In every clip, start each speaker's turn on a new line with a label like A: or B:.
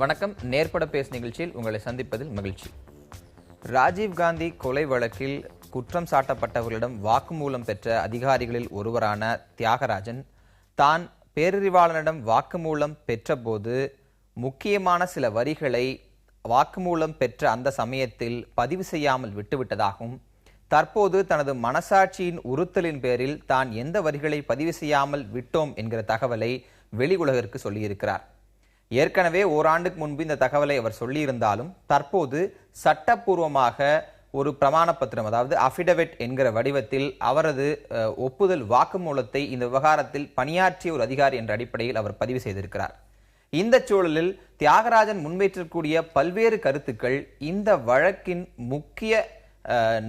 A: வணக்கம். நேர்பட பேசு நிகழ்ச்சியில் உங்களை சந்திப்பதில் மகிழ்ச்சி. ராஜீவ்காந்தி கொலை வழக்கில் குற்றம் சாட்டப்பட்டவர்களிடம் வாக்குமூலம் பெற்ற அதிகாரிகளில் ஒருவரான தியாகராஜன் தான் பேரறிவாளனிடம் வாக்குமூலம் பெற்றபோது முக்கியமான சில வரிகளை வாக்குமூலம் பெற்ற அந்த சமயத்தில் பதிவு செய்யாமல் விட்டுவிட்டதாகவும், தற்போது தனது மனசாட்சியின் உறுத்தலின் பேரில் தான் எந்த வரிகளை பதிவு செய்யாமல் விட்டோம் என்கிற தகவலை வெளி உலகிற்கு சொல்லியிருக்கிறார். ஏற்கனவே ஓராண்டுக்கு முன்பு இந்த தகவலை அவர் சொல்லியிருந்தாலும் தற்போது சட்டப்பூர்வமாக ஒரு பிரமாண பத்திரம், அதாவது அபிடவிட் என்கிற வடிவத்தில் அவரது ஒப்புதல் வாக்குமூலத்தை இந்த விவகாரத்தில் பணியாற்றிய ஒரு அதிகாரி என்ற அடிப்படையில் அவர் பதிவு செய்திருக்கிறார். இந்த சூழலில் தியாகராஜன் முன்வைக்கக்கூடிய பல்வேறு கருத்துக்கள் இந்த வழக்கின் முக்கிய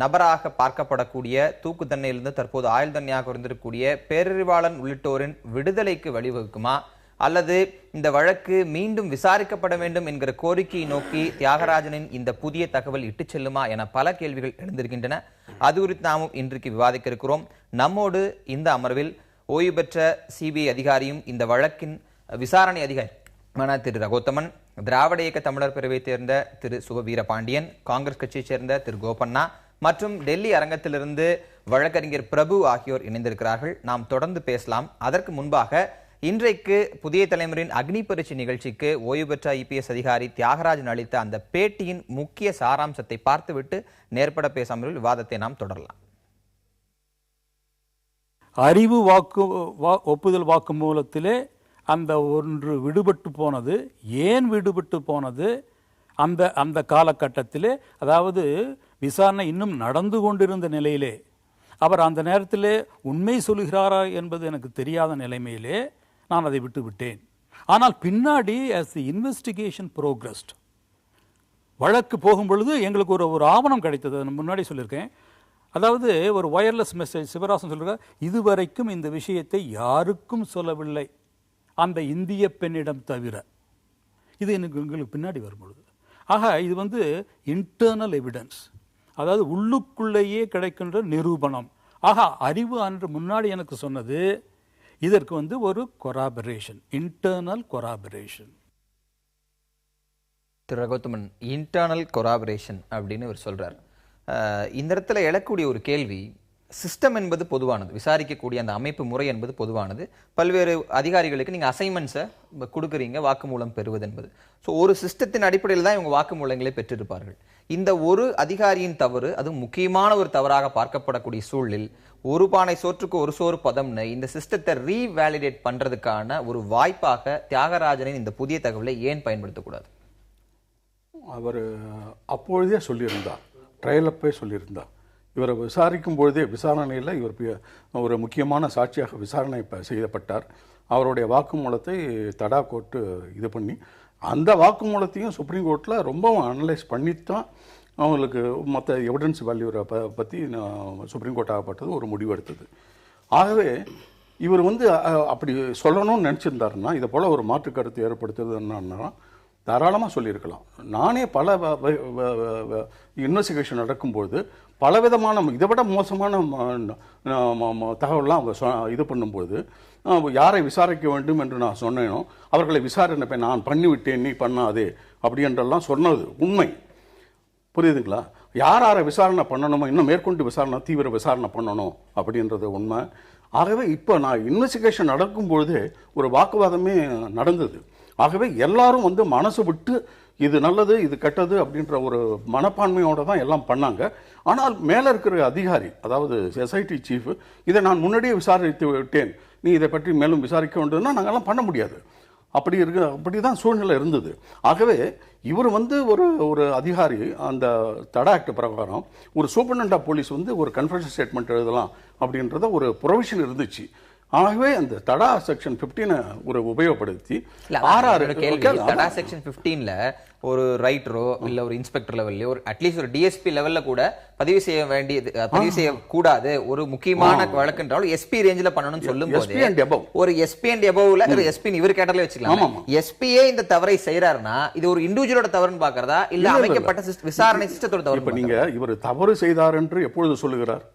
A: நபராக பார்க்கப்படக்கூடிய தூக்கு தண்டனையிலிருந்து தற்போது ஆயுள் தண்டனையாக இருந்திருக்கக்கூடிய பேரறிவாளன் உள்ளிட்டோரின் விடுதலைக்கு வழிவகுக்குமா, அல்லது இந்த வழக்கு மீண்டும் விசாரிக்கப்பட வேண்டும் என்கிற கோரிக்கையை நோக்கி தியாகராஜனின் இந்த புதிய தகவல் இட்டு செல்லுமா என பல கேள்விகள் எழுந்திருக்கின்றன. அது குறித்து நாமும் இன்றைக்கு விவாதிக்க இருக்கிறோம். நம்மோடு இந்த அமர்வில் ஓய்வு பெற்ற சிபிஐ அதிகாரியும் இந்த வழக்கின் விசாரணை அதிகாரியான திரு ரகோத்தமன், திராவிட இயக்க தமிழர் பிரிவை சேர்ந்த திரு சுகவீரபாண்டியன், காங்கிரஸ் கட்சியைச் சேர்ந்த திரு கோபண்ணா மற்றும் டெல்லி அரங்கத்திலிருந்து வழக்கறிஞர் பிரபு ஆகியோர் இணைந்திருக்கிறார்கள். நாம் தொடர்ந்து பேசலாம். அதற்கு முன்பாக இன்றைக்கு புதிய தலைமுறையின் அக்னி பரீட்சை நிகழ்ச்சிக்கு ஓய்வு பெற்ற ஐபிஎஸ் அதிகாரி தியாகராஜன் அளித்த அந்த பேட்டியின் முக்கிய சாராம்சத்தை பார்த்துவிட்டு நேர்பட பேசாமல் விவாதத்தை நாம் தொடரலாம்.
B: அறிவு ஒப்புதல் வாக்குமூலத்திலே அந்த ஒன்று விடுபட்டு போனது, ஏன் விடுபட்டு போனது, அந்த காலகட்டத்திலே, அதாவது விசாரணை இன்னும் நடந்து கொண்டிருந்த நிலையிலே, அவர் அந்த நேரத்திலே உண்மை சொல்கிறாரா என்பது எனக்கு தெரியாத நிலைமையிலே நான் அதை விட்டுவிட்டேன். ஆனால் பின்னாடி as the investigation progressed, வழக்கு போகும் பொழுது எங்களுக்கு ஒரு ஆவணம் கிடைத்தது. முன்னாடி சொல்லியிருக்கேன். அதாவது ஒரு வயர்லெஸ் மெசேஜ் சிவராசன் சொல்கிறார், இதுவரைக்கும் இந்த விஷயத்தை யாருக்கும் சொல்லவில்லை அந்த இந்திய பெண்ணிடம் தவிர. இது எங்களுக்கு பின்னாடி வரும்பொழுது இது இன்டர்னல் எவிடன்ஸ், அதாவது உள்ளுக்குள்ளேயே கிடைக்கின்ற நிரூபணம். அறிவு அன்று முன்னாடி எனக்கு சொன்னது இதற்கு ஒரு கொராபரேஷன், இன்டர்னல் கொராபரேஷன்.
A: திரு ரகோத்தமன், இன்டர்னல் கொராபரேஷன் அப்படின்னு அவர் சொல்றார். இந்த இடத்துல எழக்கூடிய ஒரு கேள்வி, சிஸ்டம் என்பது பொதுவானது, விசாரிக்கக்கூடிய அந்த அமைப்பு முறை என்பது பொதுவானது. பல்வேறு அதிகாரிகளுக்கு நீங்கள் அசைன்மெண்ட்ஸை கொடுக்குறீங்க, வாக்குமூலம் பெறுவது என்பது. ஸோ ஒரு சிஸ்டத்தின் அடிப்படையில் தான் இவங்க வாக்குமூலங்களை பெற்றிருப்பார்கள். இந்த ஒரு அதிகாரியின் தவறு, அது முக்கியமான ஒரு தவறாக பார்க்கப்படக்கூடிய சூழலில் ஒரு பானை சோற்றுக்கு ஒரு சோறு பதம்னு இந்த சிஸ்டத்தை ரீவேலிடேட் பண்றதுக்கான ஒரு வாய்ப்பாக தியாகராஜனின் இந்த புதிய தகவலை ஏன் பயன்படுத்தக்கூடாது?
C: அவர் அப்பொழுதே சொல்லியிருந்தார், ட்ரையல் அப்பே சொல்லியிருந்தார். இவரை விசாரிக்கும் பொழுதே, விசாரணையில் இவர் ஒரு முக்கியமான சாட்சியாக விசாரணை செய்யப்பட்டார். அவருடைய வாக்குமூலத்தை தடா கோர்ட்டு இது பண்ணி, அந்த வாக்குமூலத்தையும் சுப்ரீம் கோர்ட்டில் ரொம்பவும் அனலைஸ் பண்ணித்தான் அவங்களுக்கு மற்ற எவிடன்ஸ் வேல்யூரை பற்றி சுப்ரீம் கோர்ட் ஆகப்பட்டது ஒரு முடிவு எடுத்தது. ஆகவே இவர் அப்படி சொல்லணும்னு நினச்சிருந்தாருன்னா, இதை போல் ஒரு மாற்று கருத்து ஏற்படுத்துறதுன்னா தாராளமாக சொல்லியிருக்கலாம். நானே பல இன்வெஸ்டிகேஷன் நடக்கும்போது பலவிதமான இதை விட மோசமான தகவலாம் அவங்க இது பண்ணும்போது, யாரை விசாரிக்க வேண்டும் என்று நான் சொன்னேனோ அவர்களை விசாரணை நான் பண்ணிவிட்டேன், நீ பண்ணாதே அப்படி என்றெல்லாம் சொன்னது உண்மை. புரியுதுங்களா? யாரை விசாரணை பண்ணணுமோ, இன்னும் மேற்கொண்டு விசாரணை, தீவிர விசாரணை பண்ணணும் அப்படின்றது உண்மை. ஆகவே இப்போ நான் இன்வெஸ்டிகேஷன் நடக்கும்பொழுதே ஒரு வாக்குவாதமே நடந்தது. ஆகவே எல்லாரும் மனசு விட்டு இது நல்லது இது கெட்டது அப்படின்ற ஒரு மனப்பான்மையோடு தான் எல்லாம் பண்ணாங்க. ஆனால் மேலே இருக்கிற அதிகாரி, அதாவது எஸ்ஐடி சீஃப், இதை நான் முன்னாடியே விசாரித்து விட்டேன், நீ இதை பற்றி மேலும் விசாரிக்க வேண்டும்னா நாங்கள்லாம் பண்ண முடியாது. அப்படி தான் சூழ்நிலை இருந்தது. ஆகவே இவர் ஒரு அதிகாரி அந்த தடா ஆக்ட் பிரகாரம் ஒரு சூப்பர்டென்ட் ஆஃப் போலீஸ் ஒரு கன்ஃபெஷன் ஸ்டேட்மெண்ட் எழுதலாம் அப்படின்றத ஒரு ப்ரொவிஷன் இருந்துச்சு. ஆகவே அந்த தடா செக்ஷன் 15 ஒரு உபயோகப்படுத்தி
A: தடா செக்ஷன் 15ல ஒரு ரைட்டரோ இல்ல ஒரு இன்ஸ்பெக்டர் லெவல்ல ஒரு அட்லீஸ்ட் ஒரு டிஎஸ்பி லெவல்ல கூட பதிவு செய்ய வேண்டியது, பதிவு செய்ய கூடாது ஒரு முக்கியமான வழக்கு என்றாலும் எஸ்பி ரேஞ்சில பண்ணணும்னு சொல்லும் போது ஒரு எஸ்பி அண்ட் எபோவ்ல எஸ்பி இவர் கேட்டர்ல வச்சுக்கலாம். எஸ்பியே இந்த தவறை செய்யறாருன்னா இது ஒரு இண்டிவிஜுவலோட தவறுன்னு பாக்குறதா இல்ல அமைக்கப்பட்ட விசாரணை சிஸ்டத்தோட தவறு?
C: இப்ப நீங்க இவர் தவறு செய்தார் என்று எப்பொழுது சொல்லுகிறார்?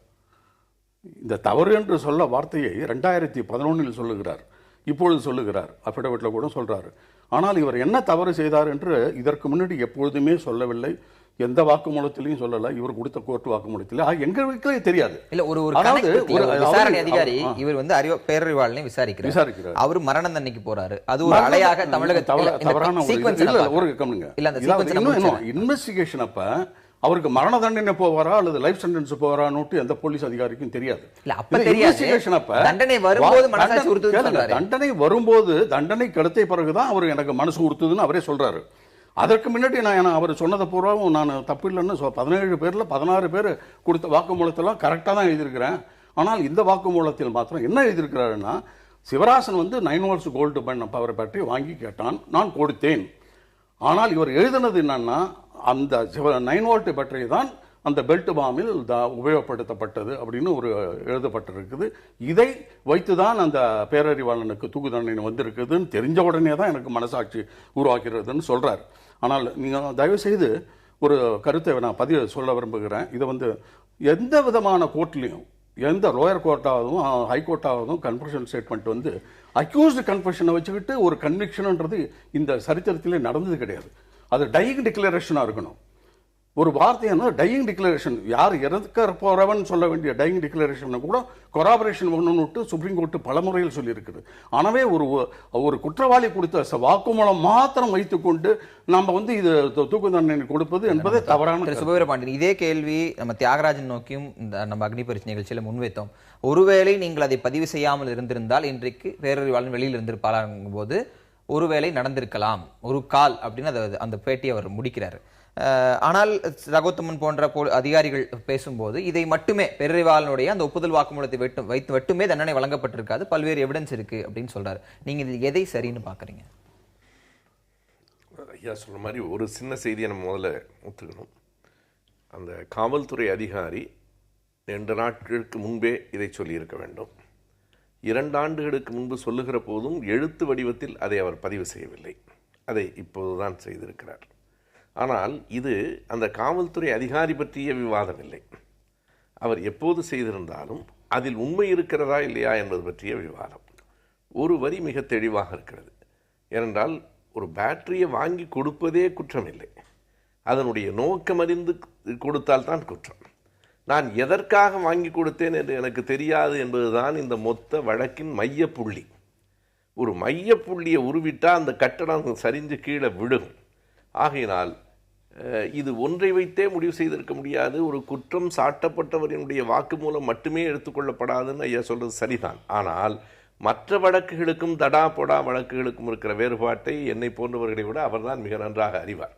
C: இந்த தவறு என்று சொல்ல வார்த்தையை 2011 சொல்லுகிறார். இப்பொழுது சொல்லுகிறார், அஃபிடவிட்டில் கூட சொல்றாரு. ஆனால் இவர் என்ன தவறு செய்தார் என்று இதற்கு முன்னாடி எப்பொழுதுமே சொல்லவில்லை, எந்த வாக்குமூலத்திலையும் சொல்லல. இவர் கொடுத்த கோர்ட் வாக்குமூலத்தில் எங்களுக்கே தெரியாது.
A: இல்ல ஒரு விசாரணை அதிகாரி இவர் வந்து பேரறிவாளனை விசாரிக்கிறார். அவர் மரண தண்டனைக்கு போறாரு. அது ஒரு அலையாக
C: தவறான இன்வெஸ்டிகேஷன். அப்ப அவருக்கு மரண தண்டனை போவாரா அல்லது லைஃப் சென்டென்ஸ் போவாரான்னு எந்த போலீஸ் அதிகாரிக்கும் தெரியாது. தண்டனை வரும்போது தண்டனை கிடைத்த பிறகுதான் அவர் எனக்கு மனசு உறுத்துதுன்னு அவரே சொல்றாரு. அதற்கு முன்னாடி அவர் சொன்னதை பூர்வம் நான் தப்பு இல்லைன்னு 17 பேர்ல 16 பேர் கொடுத்த வாக்குமூலத்தெல்லாம் கரெக்டாக தான் எழுதியிருக்கிறேன். ஆனால் இந்த வாக்குமூலத்தில் மாத்திரம் என்ன எழுதியிருக்கிறாருன்னா, சிவராசன் வந்து 9 volts கோல்டு பவர் பேட்டரி வாங்கி கேட்டான், நான் கொடுத்தேன். ஆனால் இவர் எழுதினது என்னன்னா, அந்த 9 volt பேட்டரி தான் அந்த பெல்ட் பாம்பில் உபயோகப்படுத்தப்பட்டது அப்படின்னு ஒரு எழுதப்பட்டிருக்குது. இதை வைத்துதான் அந்த பேரறிவாளனுக்கு தூக்கு தண்டனை வந்திருக்குதுன்னு தெரிஞ்ச உடனே தான் எனக்கு மனசாட்சி உருவாக்கிறதுன்னு சொல்றாரு. ஆனால் நீங்கள் தயவு செய்து ஒரு கருத்தை நான் சொல்ல விரும்புகிறேன். இதை வந்து எந்த விதமான கோர்ட்லையும், எந்த லோயர் கோர்ட்டாகவும் ஹை கோர்ட்டாகவும் கன்ஃபெஷன் ஸ்டேட்மெண்ட் வந்து அக்யூஸ்டு கன்ஃபெஷனை வச்சுக்கிட்டு ஒரு கன்விக்ஷன்ன்றது இந்த சரித்திரத்திலே நடந்தது கிடையாது. அது டையிங் டிக்ளரேஷனாக இருக்கணும். ஒரு வார்த்தையான டையிங் டிக்ளரேஷன், யார் இறக்க போறவன் சொல்ல வேண்டிய டையிங் டிக்ளரேஷன் கூட கொராபரேஷன் வேணும்னு சுப்ரீம் கோர்ட் பல முறையில் சொல்லியிருக்குது. ஆனவே ஒரு குற்றவாளி கொடுத்த வாக்குமூலம் மாத்திரம் வைத்துக்கொண்டு நம்ம வந்து இது தூக்கு தண்டனை கொடுப்பது என்பது தவறான.
A: சுபவீரபாண்டியன், இதே கேள்வி நம்ம தியாகராஜன் நோக்கியும் நம்ம அக்னிபரிசு நிகழ்ச்சியில் முன்வைத்தோம். ஒருவேளை நீங்கள் அதை பதிவு செய்யாமல் இருந்திருந்தால் இன்றைக்கு பேரறிவாளன் வெளியில் இருந்திருப்பாருங்கும் போது ஒருவேளை நடந்திருக்கலாம், ஒரு கால் அப்படின்னு அந்த பேட்டியை அவர் முடிக்கிறார். ஆனால் ரகோத்தமன் போன்ற அதிகாரிகள் பேசும்போது இதை மட்டுமே பேரறிவாளனுடைய அந்த ஒப்புதல் வாக்குமூலத்தை வைத்து மட்டுமே தண்டனை வழங்கப்பட்டிருக்காது, பல்வேறு எவிடன்ஸ் இருக்கு அப்படின்னு சொல்றாரு. நீங்க இதில் எதை சரின்னு பாக்குறீங்க?
D: ஐயா சொன்ன மாதிரி ஒரு சின்ன செய்தியை நம்ம முதல்ல ஒத்துக்கணும். அந்த காவல்துறை அதிகாரி 2 நாட்களுக்கு முன்பே இதை சொல்லியிருக்க வேண்டும். 2 ஆண்டுகளுக்கு முன்பு சொல்லுகிற போதும் எழுத்து வடிவத்தில் அதை அவர் பதிவு செய்யவில்லை, அதை இப்போதுதான் செய்திருக்கிறார். ஆனால் இது அந்த காவல்துறை அதிகாரி பற்றிய விவாதம் இல்லை. அவர் எப்போது செய்திருந்தாலும் அதில் உண்மை இருக்கிறதா இல்லையா என்பது பற்றிய விவாதம். ஒரு வரி மிக தெளிவாக இருக்கிறது. ஏனென்றால் ஒரு பேட்டரியை வாங்கி கொடுப்பதே குற்றம் இல்லை, அதனுடைய நோக்கம் அறிந்து கொடுத்தால்தான் குற்றம். நான் எதற்காக வாங்கி கொடுத்தேன் என்று எனக்கு தெரியாது என்பதுதான் இந்த மொத்த வழக்கின் மையப்புள்ளி. ஒரு மையப்புள்ளியை உருவிட்டால் அந்த கட்டடம் சரிஞ்சு கீழே விழும். ஆகையினால் இது ஒன்றை வைத்தே முடிவு செய்திருக்க முடியாது. ஒரு குற்றம் சாட்டப்பட்டவரினுடைய வாக்குமூலம் மட்டுமே எடுத்துக்கொள்ளப்படாதுன்னு ஐயா சொல்றது சரிதான். ஆனால் மற்ற வழக்குகளுக்கும் தடா பொடா வழக்குகளுக்கும் இருக்கிற வேறுபாட்டை என்னை போன்றவர்களை விட அவர்தான் மிக நன்றாக அறிவார்.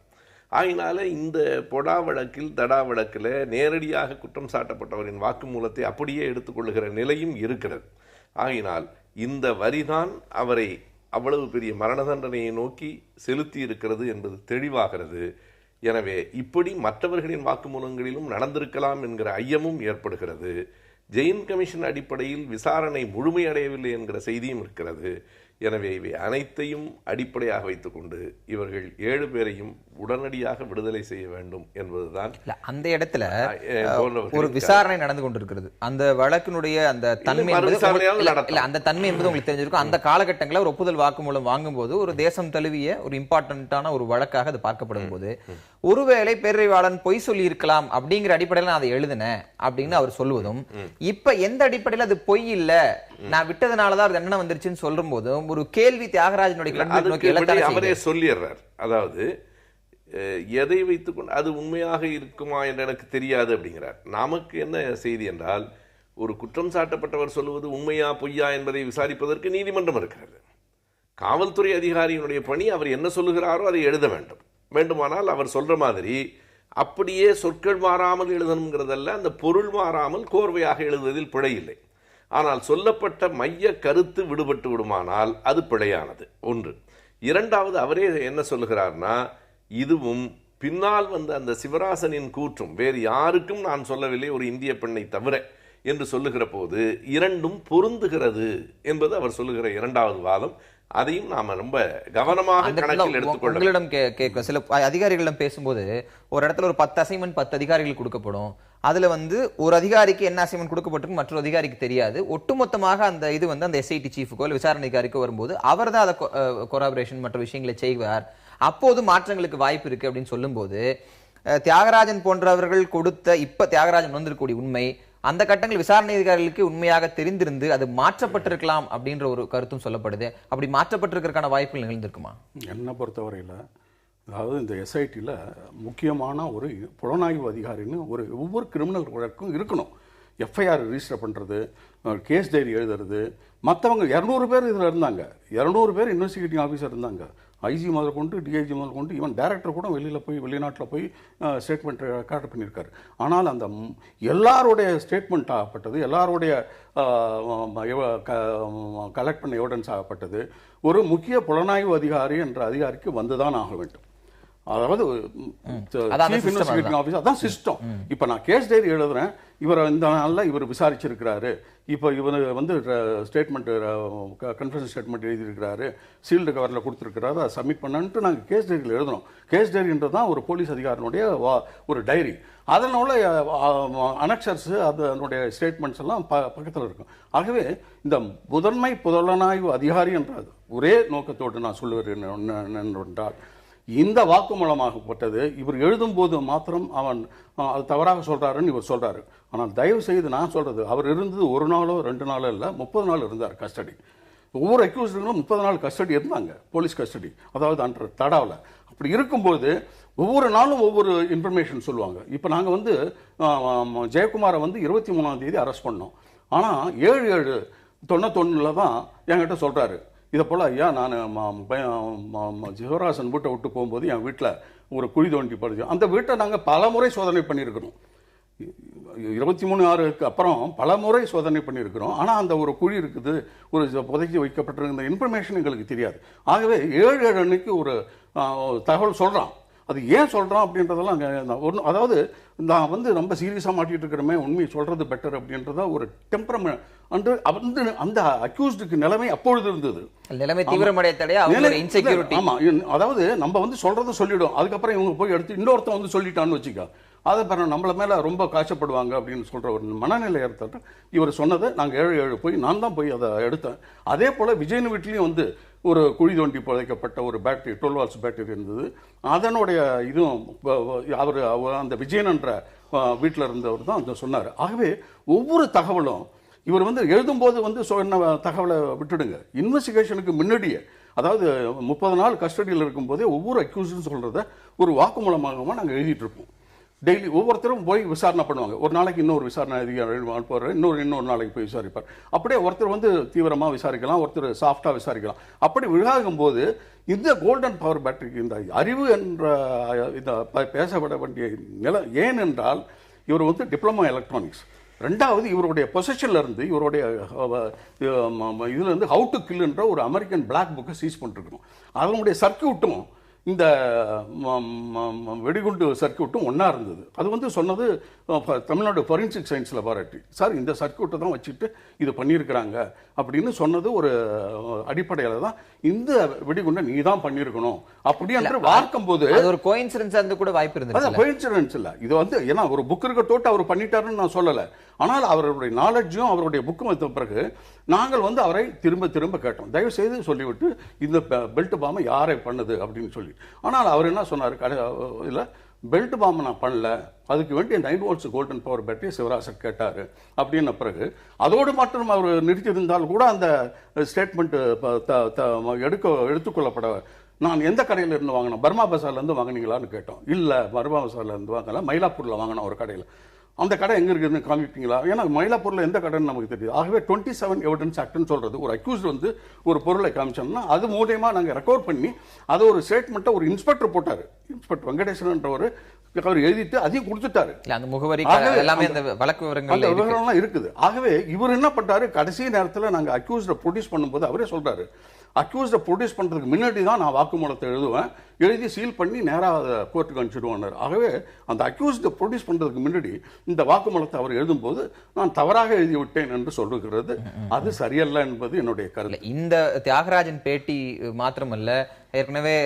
D: ஆகினால இந்த பொடா வழக்கில் தடா வழக்கில் நேரடியாக குற்றம் சாட்டப்பட்டவரின் வாக்குமூலத்தை அப்படியே எடுத்துக்கொள்ளுகிற நிலையும் இருக்கிறது. ஆகினால் இந்த வரிதான் அவரை அவ்வளவு பெரிய மரண தண்டனையை நோக்கி செலுத்தி இருக்கிறது என்பது தெளிவாகிறது. எனவே இப்படி மற்றவர்களின் வாக்குமூலங்களிலும் நடந்திருக்கலாம் என்கிற ஐயமும் ஏற்படுகிறது. ஜெயின் கமிஷன் அடிப்படையில் விசாரணை முழுமையடையவில்லை என்கிற செய்தியும் இருக்கிறது. எனவே இவை அனைத்தையும் அடிப்படையாக வைத்துக்கொண்டு இவர்கள் 7 பேரையும் உடனடியாக விடுதலை செய்ய வேண்டும் என்பதுதான்.
A: அந்த இடத்துல ஒரு விசாரணை நடந்து கொண்டிருக்கிறது. அந்த வழக்கினுடைய அந்த தன்மை அந்த தன்மை என்பது உங்களுக்கு தெரிஞ்சிருக்கும். அந்த காலகட்டங்களில் ஒரு ஒப்புதல் வாக்குமூலம் வாங்கும் போது ஒரு தேசம் தழுவிய ஒரு இம்பார்ட்டன்டான ஒரு வழக்காக அது பார்க்கப்படும் போது ஒருவேளை பேரறிவாளன் பொய் சொல்லி இருக்கலாம் அப்படிங்கிற அடிப்படையில் நான் அதை எழுதினேன் அப்படின்னு அவர் சொல்லுவதும், இப்ப எந்த அடிப்படையில் அது பொய் இல்ல நான் விட்டதுனாலதான் தண்டனை வந்துருச்சுன்னு சொல்லும் போதும் ஒரு கேள்வி தியாகராஜனுடைய
D: அவரே சொல்லிடுறார். அதாவது எதை வைத்துக்கொண்டு அது உண்மையாக இருக்குமா என்று எனக்கு தெரியாது அப்படிங்கிறார். நமக்கு என்ன செய்தி என்றால், ஒரு குற்றம் சாட்டப்பட்டவர் சொல்லுவது உண்மையா பொய்யா என்பதை விசாரிப்பதற்கு நீதிமன்றம் இருக்கிறது. காவல்துறை அதிகாரியினுடைய பணி அவர் என்ன சொல்லுகிறாரோ அதை எழுத வேண்டும். வேண்டுமானால் அவர் சொல்ற மாதிரி அப்படியே சொற்கள் மாறாமல் எழுதணுங்கிறதல்ல, அந்த பொருள் மாறாமல் கோர்வையாக எழுதுவதில் பிழை இல்லை. ஆனால் சொல்லப்பட்ட மைய கருத்து விடுபட்டு விடுமானால் அது பிழையானது ஒன்று. இரண்டாவது, அவரே என்ன சொல்லுகிறார்னா, இதுவும் பின்னால் வந்த அந்த சிவராசனின் கூற்றும் வேறு யாருக்கும் நான் சொல்லவில்லை ஒரு இந்திய பெண்ணை தவிர என்று சொல்லுகிற போது இரண்டும் பொருந்துகிறது என்பது அவர் சொல்லுகிற இரண்டாவது வாதம். அதையும் நாம ரொம்ப கவனமாக கணக்கில் எடுத்துக்கொள்ள.
A: உங்களிடம் சில அதிகாரிகளிடம் பேசும்போது ஒரு இடத்துல ஒரு 10 அசைன்மெண்ட் 10 அதிகாரிகள் கொடுக்கப்படும். அதுல வந்து ஒரு அதிகாரிக்கு என்ன அசைன்மெண்ட் கொடுக்கப்பட்டிருக்கு மற்றொரு அதிகாரிக்கு தெரியாது. ஒட்டுமொத்தமாக அந்த இது வந்து அந்த எஸ்ஐடி சீஃபுக்கோ இல்லை விசாரணை அதிகாரிக்கோ வரும்போது அவர் தான் அதை கொராபரேஷன் மற்ற விஷயங்களை செய்வார். அப்போது மாற்றங்களுக்கு வாய்ப்பு இருக்கு அப்படின்னு சொல்லும்போது தியாகராஜன் போன்றவர்கள் கொடுத்த இப்ப தியாகராஜன் வந்திருக்கக்கூடிய உண்மை அந்த கட்டங்கள் விசாரணை அதிகாரிகளுக்கு உண்மையாக தெரிந்திருந்து அது மாற்றப்பட்டிருக்கலாம் அப்படின்ற ஒரு கருத்தும் சொல்லப்படுது. அப்படி மாற்றப்பட்டிருக்கிறதுக்கான வாய்ப்புகள் நிகழ்ந்திருக்குமா?
C: என்னை பொறுத்தவரையில் அதாவது இந்த எஸ்ஐடியில் முக்கியமான ஒரு புலனாய்வு அதிகாரின்னு ஒவ்வொரு கிரிமினல் வழக்கும் இருக்கணும். எஃப்ஐஆர் ரிஜிஸ்டர் பண்ணுறது, கேஸ் டைரி எழுதுறது, மற்றவங்க 200 பேர் இதில் இருந்தாங்க. 200 பேர் இன்வெஸ்டிகேட்டிங் ஆஃபீஸர் இருந்தாங்க. ஐஜி முதல் கொண்டு, டிஐஜி முதல் கொண்டு, ஈவன் டைரக்டர் கூட வெளிநாட்டில் போய் ஸ்டேட்மெண்ட் ரெக்கார்ட் பண்ணியிருக்காரு. ஆனால் அந்த எல்லாருடைய ஸ்டேட்மெண்ட் ஆகப்பட்டது, எல்லாருடைய கலெக்ட் பண்ண எவிடன்ஸ் ஆகப்பட்டது ஒரு முக்கிய புலனாய்வு அதிகாரி என்ற அதிகாரிக்கு வந்துதான் ஆக வேண்டும். அதாவது சீஃப் இன்வெஸ்டிகேட்டிங் ஆஃபீஸர் அதான் சிஸ்டம். இப்போ நான் கேஸ் டைரி எழுதுறேன், இவர் இந்த நாளில் இவர் விசாரிச்சிருக்கிறாரு, இப்போ இவர் வந்து ஸ்டேட்மெண்ட் கன்ஃபெஷன் ஸ்டேட்மெண்ட் எழுதியிருக்கிறாரு, சீல்டு கவரில் கொடுத்துருக்கிறாரு, அதை சப்மிட் பண்ணன்ட்டு நாங்கள் கேஸ் டைரியில் எழுதுறோம். கேஸ் டைரின்றது தான் ஒரு போலீஸ் அதிகாரினுடைய ஒரு டைரி. அதனால அனெக்சர்ஸ் அதனுடைய ஸ்டேட்மெண்ட்ஸ் எல்லாம் பக்கத்தில் இருக்கும். ஆகவே இந்த முதன்மை புலனாய்வு அதிகாரி என்ற ஒரே நோக்கத்தோடு நான் சொல்லுவேன் என்னவென்றால், இந்த வாக்குமூலமாகப்பட்டது இவர் எழுதும்போது மாத்திரம் அவன் அது தவறாக சொல்றாருன்னு இவர் சொல்றாரு. ஆனால் தயவு செய்து நான் சொல்றது, அவர் இருந்தது 1 நாளோ 2 நாளோ இல்லை, 30 நாள் இருந்தார் கஸ்டடி. ஒவ்வொரு அக்யூஸ்டுகளும் 30 நாள் கஸ்டடி இருந்தாங்க, போலீஸ் கஸ்டடி, அதாவது அன்ற தடாவில். அப்படி இருக்கும்போது ஒவ்வொரு நாளும் ஒவ்வொரு இன்ஃபர்மேஷன் சொல்லுவாங்க. இப்போ நாங்கள் வந்து ஜெயக்குமாரை வந்து 23ஆம் தேதி அரெஸ்ட் பண்ணோம். ஆனால் 7/7/91 தான் என்கிட்ட சொல்றாரு, இதை போல் ஐயா நான் சிவராசன் வீட்டை விட்டு போகும்போது என் வீட்டில் ஒரு குழி தோண்டி படுச்சு. அந்த வீட்டை நாங்கள் பல முறை சோதனை பண்ணியிருக்கிறோம். 23/6க்கு அப்புறம் பல முறை சோதனை பண்ணியிருக்கிறோம். ஆனால் அந்த ஒரு குழி இருக்குது, ஒரு புதைச்சி வைக்கப்பட்டிருக்கிற இன்ஃபர்மேஷன் எங்களுக்கு தெரியாது. ஆகவே 7/7 அன்னைக்கு ஒரு தகவல் சொல்கிறான். அது ஏன் சொல்கிறான் அப்படின்றதெல்லாம் ஒன்று, அதாவது நான் வந்து ரொம்ப சீரியஸாக மாட்டிகிட்டு இருக்கிறோமே, உண்மையை சொல்கிறது பெட்டர் அப்படின்றத ஒரு டெம்பரமெண்ட் அன்று வந்து அந்த அக்யூஸ்டுக்கு நிலைமை அப்பொழுது இருந்தது.
A: நிலைமை தீவிரமடைய இன்செக்யூரிட்டி.
C: ஆமாம், அதாவது நம்ம வந்து சொல்கிறத சொல்லிவிடும், அதுக்கப்புறம் இவங்க போய் எடுத்து இன்னொருத்தன் வந்து சொல்லிட்டான்னு வச்சுக்கா, அதை பாருங்க நம்மள மேலே ரொம்ப காய்ச்சப்படுவாங்க அப்படின்னு சொல்கிற ஒரு மனநிலை ஏற்பட்டு இவர் சொன்னதை நாங்கள் 7/7 போய் நான் தான் போய் அதை எடுத்தேன். அதே போல் விஜயன் வீட்லேயும் வந்து ஒரு குழி தோண்டி புதைக்கப்பட்ட ஒரு பேட்டரி 12 வாட்ஸ் பேட்டரி இருந்தது. அதனுடைய இதுவும் அவர் அந்த விஜயன் என்ற வீட்டில் இருந்தவர் தான் அந்த சொன்னார். ஆகவே ஒவ்வொரு தகவலும் இவர் வந்து எழுதும்போது வந்து சொன்ன தகவலை விட்டுடுங்க, இன்வெஸ்டிகேஷனுக்கு முன்னாடியே, அதாவது 30 நாள் கஸ்டடியில் இருக்கும்போதே ஒவ்வொரு அக்யூஸ்டும் சொல்கிறத ஒரு வாக்குமூலமாக நாங்கள் எழுதிட்டு இருப்போம். டெய்லி ஒவ்வொருத்தரும் போய் விசாரணை பண்ணுவாங்க. ஒரு நாளைக்கு இன்னொரு விசாரணை அதிகாரி அனுப்புவார், இன்னொரு நாளைக்கு போய் விசாரிப்பார். அப்படியே ஒருத்தர் வந்து தீவிரமாக விசாரிக்கலாம், ஒருத்தர் சாஃப்டாக விசாரிக்கலாம். அப்படி விசாரிக்கும் போது இந்த கோல்டன் பவர் பேட்டரிக்கு இந்த அறிவு என்ற இந்த பேசப்பட வேண்டிய நிலை ஏன் என்றால், இவர் வந்து டிப்ளமோ எலக்ட்ரானிக்ஸ். ரெண்டாவது, இவருடைய பொசிஷன்ல இருந்து இவருடைய இதுல இருந்து ஹவு டு கில் என்ற ஒரு அமெரிக்கன் பிளாக் புக்கை சீஸ் பண்ணிருக்கணும். அதனுடைய சர்க்கியூட்டும் இந்த வெடிகுண்டு சர்க்கியூட்டும் ஒன்றா இருந்தது. அது வந்து சொன்னது Tamil Nadu forensic science laboratory sir, இந்த சர்க்கியூட்டை தான் வச்சுட்டு இது பண்ணியிருக்கிறாங்க அப்படின்னு சொன்னது ஒரு அடிப்படையில் தான் இந்த வெடிகுண்டை நீ தான் பண்ணியிருக்கணும் அப்படி என்று பார்க்கும் போது
A: ஒரு கோயின்சிடன்ஸ் அந்த கூட வாய்ப்பு இருந்தது.
C: அது கோயின்சிடன்ஸ் இல்லை, இது வந்து ஏன்னா ஒரு புக் இருக்க தோட்டு அவர் பண்ணிட்டாருன்னு நான் சொல்லலை. ஆனால் அவருடைய நாலேஜும் அவருடைய புக்கும் வந்த பிறகு நாங்கள் வந்து அவரை திரும்ப திரும்ப கேட்டோம், தயவு செய்து சொல்லிவிட்டு இந்த பெல்ட் பாம்பை யாரை பண்ணுது அப்படின்னு சொல்லி. ஆனால் அவர் என்ன சொன்னார், இல்லை பெல்ட் பாம்பை நான் பண்ணல, அதுக்கு வேண்டிய 9 volts golden power battery Sivarasan கேட்டார் அப்படின்ன பிறகு அதோடு மட்டும் அவர் நிறுத்தியிருந்தால் கூட அந்த ஸ்டேட்மெண்ட் எடுத்துக்கொள்ளப்பட. நான் எந்த கடையில் இருந்து வாங்கினேன், பர்மா பசார்லேருந்து வாங்கினீங்களான்னு கேட்டோம். இல்லை பர்மா பசார்லேருந்து வாங்கல, மயிலாப்பூரில் வாங்கினோம் ஒரு கடையில். அந்த கடை எங்கே இருக்குதுன்னு காமிப்பீங்களா, ஏன்னா மயிலாப்பூரில் எந்த கடைன்னு நமக்கு தெரியுது. ஆகவே 27 எவிடன்ஸ் ஆக்ட்னு சொல்கிறது, ஒரு அக்யூஸ்ட் வந்து ஒரு பொருளை காமிச்சோம்னா அது மூலியமாக நாங்கள் ரெக்கார்ட் பண்ணி அதை ஒரு ஸ்டேட்மெண்ட்டை ஒரு இன்ஸ்பெக்டர் போட்டார், இன்ஸ்பெக்டர் வெங்கடேசன் அவர் எழுதிட்டு அதையும் கொடுத்துட்டாரு.
A: அந்த முகவரி எல்லாமே அந்த வழக்கு
C: விவரம்லாம் இருக்குது. ஆகவே இவர் என்ன பண்ணாரு, கடைசி நேரத்தில் நாங்கள் அக்யூஸ்டை ப்ரொடியூஸ் பண்ணும்போது அவரே சொல்றாரு, அக்யூஸ்டை ப்ரொடியூஸ் பண்ணுறதுக்கு முன்னாடி தான் நான் வாக்குமூலத்தை எழுதுவேன், எழுதி சீல் பண்ணி நேராக அதை கோர்ட்டுக்கு அனுப்பிச்சிடுவார். ஆகவே அந்த அக்யூஸ்டை ப்ரொடியூஸ் பண்ணுறதுக்கு முன்னாடி இந்த வாக்குமூலத்தை அவர் எழுதும்போது நான் தவறாக எழுதி விட்டேன் என்று சொல்லுகிறது, அது சரியல்ல என்பது என்னுடைய கருத்து.
A: இந்த தியாகராஜன் பேட்டி மாத்திரமல்ல, ஏற்கனவே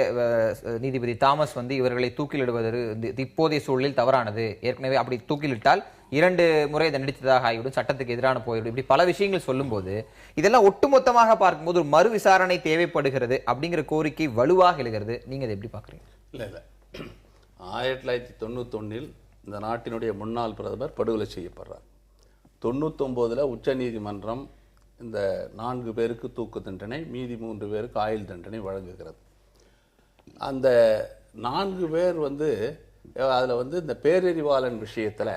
A: நீதிபதி தாமஸ் வந்து இவர்களை தூக்கிலிடுவது இப்போதைய சூழலில் தவறானது, ஏற்கனவே அப்படி தூக்கிலிட்டால் 2 முறை தண்டித்ததாக ஆகிவிடும், சட்டத்துக்கு எதிரான போய்விடும், இப்படி பல விஷயங்கள் சொல்லும்போது இதெல்லாம் ஒட்டுமொத்தமாக பார்க்கும்போது ஒரு மறு விசாரணை தேவைப்படுகிறது அப்படிங்கிற கோரிக்கை வலுவாக எழுகிறது. நீங்க அதை எப்படி பாக்குறீங்க?
E: இல்லை 1991 இந்த நாட்டினுடைய முன்னாள் பிரதமர் படுகொலை செய்யப்படுறார். 99 உச்ச நீதிமன்றம் இந்த 4 பேருக்கு தூக்கு தண்டனை, மீதி 3 பேருக்கு ஆயுள் தண்டனை வழங்குகிறது. அந்த 4 பேர் அதில் இந்த பேரறிவாளன் விஷயத்தில்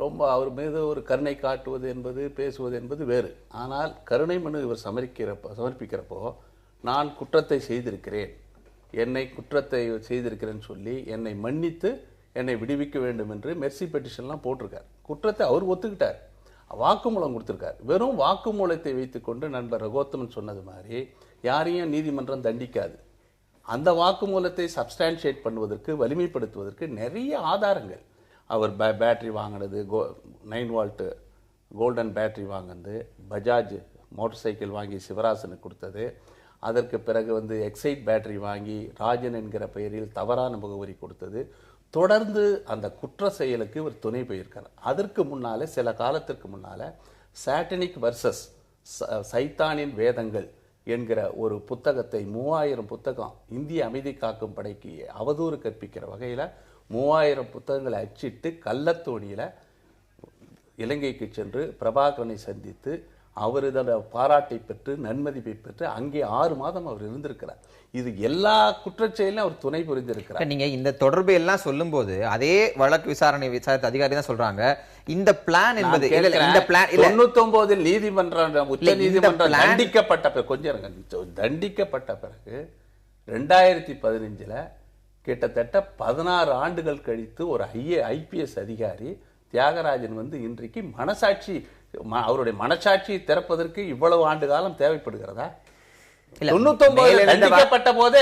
E: ரொம்ப அவர் மீது ஒரு கருணை காட்டுவது என்பது, பேசுவது என்பது வேறு. ஆனால் கருணை மனு இவர் சமர்ப்பிக்கிறப்போ நான் குற்றத்தை செய்திருக்கிறேன், என்னை குற்றத்தை செய்திருக்கிறேன்னு சொல்லி என்னை மன்னித்து என்னை விடுவிக்க வேண்டும் என்று மெர்சி பெட்டிஷன்லாம் போட்டிருக்கார். குற்றத்தை அவர் ஒத்துக்கிட்டார், வாக்குமூலம் கொடுத்திருக்கார். வெறும் வாக்குமூலத்தை வைத்துக்கொண்டு நண்பர் ரகோத்தமன் சொன்னது மாதிரி யாரையும் நீதிமன்றம் தண்டிக்காது. அந்த வாக்குமூலத்தை சப்ஸ்டான்ஷியேட் பண்ணுவதற்கு, வலிமைப்படுத்துவதற்கு நிறைய ஆதாரங்கள், அவர் பேட்டரி வாங்கினது, 9 வோல்ட் கோல்டன் பேட்டரி வாங்கினது, பஜாஜ் மோட்டார் சைக்கிள் வாங்கி சிவராசனுக்கு கொடுத்தது, அதற்கு பிறகு எக்ஸைட் பேட்டரி வாங்கி ராஜன் என்கிற பெயரில் தவறான முகவரி கொடுத்தது, தொடர்ந்து அந்த குற்ற செயலுக்கு இவர் துணை போயிருக்கார். அதற்கு முன்னால சில காலத்திற்கு முன்னால சாட்டனிக் வர்சஸ் சைத்தானின் வேதங்கள் என்கிற ஒரு புத்தகத்தை 3000 புத்தகம் இந்திய அமைதி காக்கும் படைக்கு அவதூறு கற்பிக்கிற வகையில் 3000 புத்தகங்களை அச்சிட்டு கள்ளத்தோணியில் இலங்கைக்கு சென்று பிரபாகரனை சந்தித்து அவர் இதோட பாராட்டை பெற்று நன்மதிப்பை பெற்று அங்கே 6 மாதம் அவர் இருந்திருக்கிறார். இது எல்லா குற்றச்செயலும் அவர் துணை புரிந்திருக்கிறார்.
A: நீங்க இந்த தொடர்பு எல்லாம் சொல்லும் போது அதே வழக்கு விசாரணை அதிகாரி தான் சொல்றாங்க இந்த பிளான் என்பது இந்த பிளான்
E: 99 நீதிமன்றம் உச்ச நீதிமன்றம் தண்டிக்கப்பட்ட பிறகு 2015 கிட்டத்தட்ட 16 ஆண்டுகள் கழித்து ஒரு IPS அதிகாரி தியாகராஜன் இன்றைக்கு அவருடைய மனசாட்சி திறப்பதற்கு இவ்வளவு ஆண்டு காலம் தேவைப்படுகிறதா? 99 தண்டிக்கப்பட்ட போதே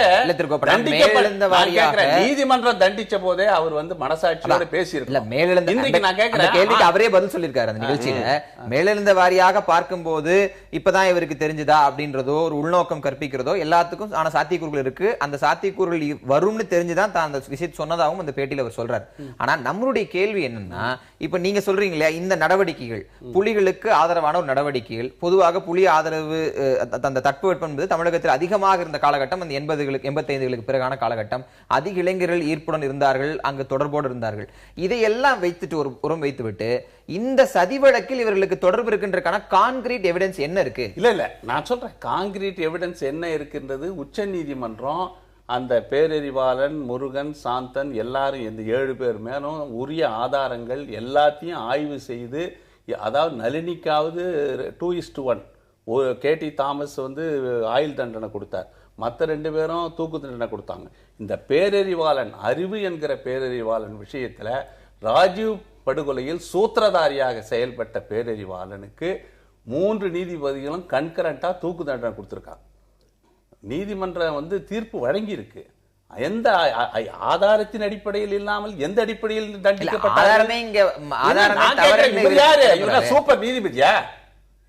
E: நீதிமன்றம் தண்டிச்ச போதே அவர் மனசாட்சியோட
A: பேசியிருக்காரு. அவரே பதில் சொல்லியிருக்காரு அந்த நிகழ்ச்சியில. மேலெழுந்த வாரியாக பார்க்கும்போது இப்பதான் இவருக்கு தெரிஞ்சதா அப்படின்றதோ ஒரு உள்நோக்கம் கற்பிக்கிறதோ எல்லாத்துக்கும் ஆன சாத்தியக்கூறுகள் இருக்கு. அந்த சாத்தியக்கூறுகள் வரும்னு தெரிஞ்சுதான் தான் அந்த விஷயத்தை சொன்னதாகவும் அந்த பேட்டியில அவர் சொல்றாரு. ஆனா நம்மளுடைய கேள்வி என்னன்னா, இப்ப நீங்க சொல்றீங்களே இந்த நடவடிக்கைகள் புலிகளுக்கு ஆதரவான ஒரு நடவடிக்கைகள், பொதுவாக புலி ஆதரவு அந்த தட்பவெப்பம் என்பது தமிழகத்தில் அதிகமாக இருந்த காலகட்டம் அந்த 80களுக்கு 85களுக்கு பிறகான காலகட்டம். அதிக இளைஞர்கள் ஈர்ப்புடன் இருந்தார்கள், அங்கு தொடர்போடு இருந்தார்கள். இதையெல்லாம் வைத்துட்டு ஒரு புறம் வைத்துவிட்டு இந்த சதி வழக்கில் இவர்களுக்கு தொடர்பு இருக்கின்றக்கான கான்கிரீட் எவிடன்ஸ் என்ன இருக்கு?
E: இல்ல நான் சொல்றேன், கான்கிரீட் எவிடன்ஸ் என்ன இருக்கின்றது? உச்ச நீதிமன்றம் அந்த பேரறிவாளன், முருகன், சாந்தன் எல்லாரும் இந்த 7 பேர் மேலும் உரிய ஆதாரங்கள் எல்லாத்தையும் ஆய்வு செய்து, அதாவது நளினிக்காவது 2:1 KT தாமஸ் ஆயுள் தண்டனை கொடுத்தார், மற்ற 2 பேரும் தூக்கு தண்டனை கொடுத்தாங்க. இந்த பேரறிவாளன், அறிவு என்கிற பேரறிவாளன் விஷயத்துல ராஜீவ் படுகொலையில் சூத்திரதாரியாக செயல்பட்ட பேரறிவாளனுக்கு 3 நீதிபதிகளும் கன்கரண்டா தூக்கு தண்டனை கொடுத்திருக்காங்க. நீதிமன்றம் தீர்ப்பு வழங்கி இருக்கு. எந்த ஆதாரத்தின் அடிப்படையில் இல்லாமல் எந்த அடிப்படையில் தண்டிக்கப்பட்டார்? சூப்பர் நீதிபதியா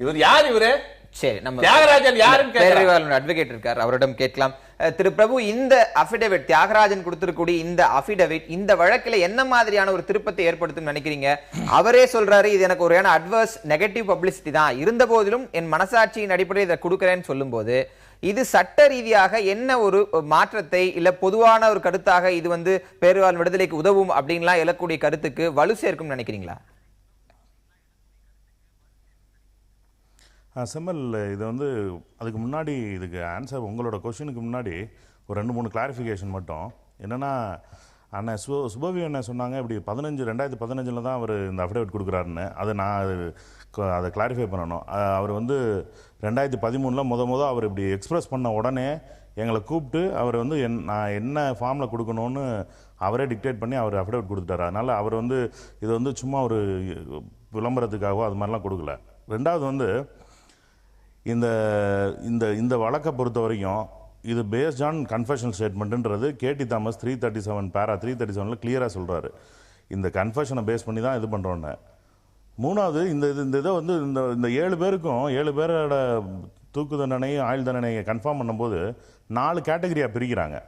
E: இவர்? யார் இவரு?
A: சரி, நம்ம
E: தியாகராஜன் யாருன்னு
A: அட்வொகேட் இருக்கார், அவரிடம் கேட்கலாம். திரு பிரபு, இந்த அபிடவிட் தியாகராஜன் கொடுத்திருக்கூடிய இந்த அபிடவிட் இந்த வழக்கில் என்ன மாதிரியான ஒரு திருப்பத்தை ஏற்படுத்தும் நினைக்கிறீங்க? அவரே சொல்றாரு, இது எனக்கு ஒரு அட்வர்ஸ் நெகட்டிவ் பப்ளிசிட்டி தான், இருந்த போதிலும் என் மனசாட்சியின் அடிப்படையில் இதை கொடுக்கிறேன்னு சொல்லும் போது இது சட்ட ரீதியாக என்ன ஒரு மாற்றத்தை இல்ல பொதுவான ஒரு கருத்தாக இது பேரறிவாளன் விடுதலைக்கு உதவும் அப்படின்லாம் எழக்கூடிய கருத்துக்கு வலு சேர்க்கும் நினைக்கிறீங்களா?
F: செம்மல், இது அதுக்கு முன்னாடி இதுக்கு ஆன்சர் உங்களோட கொஸ்டினுக்கு முன்னாடி ஒரு 2-3 கிளாரிஃபிகேஷன் மட்டும். என்னென்னா, அண்ணன் சுபவி என்ன சொன்னாங்க, இப்படி 2015 தான் அவர் இந்த அஃபிடேவிட் கொடுக்குறாருன்னு. அதை கிளாரிஃபை பண்ணணும். அவர் 2013 முத அவர் இப்படி எக்ஸ்பிரஸ் பண்ண உடனே எங்களை கூப்பிட்டு அவர் நான் என்ன ஃபார்மில் கொடுக்கணும்னு அவரே டிக்டேட் பண்ணி அவர் அஃபிடேவிட் கொடுத்துட்டார். அதனால் அவர் இது சும்மா ஒரு விளம்பரத்துக்காகவோ அது மாதிரிலாம் கொடுக்கல. ரெண்டாவது இந்த இந்த இந்த வழக்கை பொறுத்த வரைக்கும் இது பேஸ்ட் ஆன் கன்ஃபெஷன் ஸ்டேட்மெண்ட்டுன்றது KT தாமஸ் 337 பேரா 337 கிளியராக சொல்கிறாரு. இந்த கன்ஃபெஷனை பேஸ் பண்ணி தான் இது பண்ணுறோன்னு. மூணாவது, இந்த இதை இந்த 7 பேருக்கும் 7 பேரோட தூக்கு தண்டனை, ஆயுள் தண்டனையை கன்ஃபார்ம் பண்ணும்போது 4 கேட்டகரியாக பிரிக்கிறாங்க.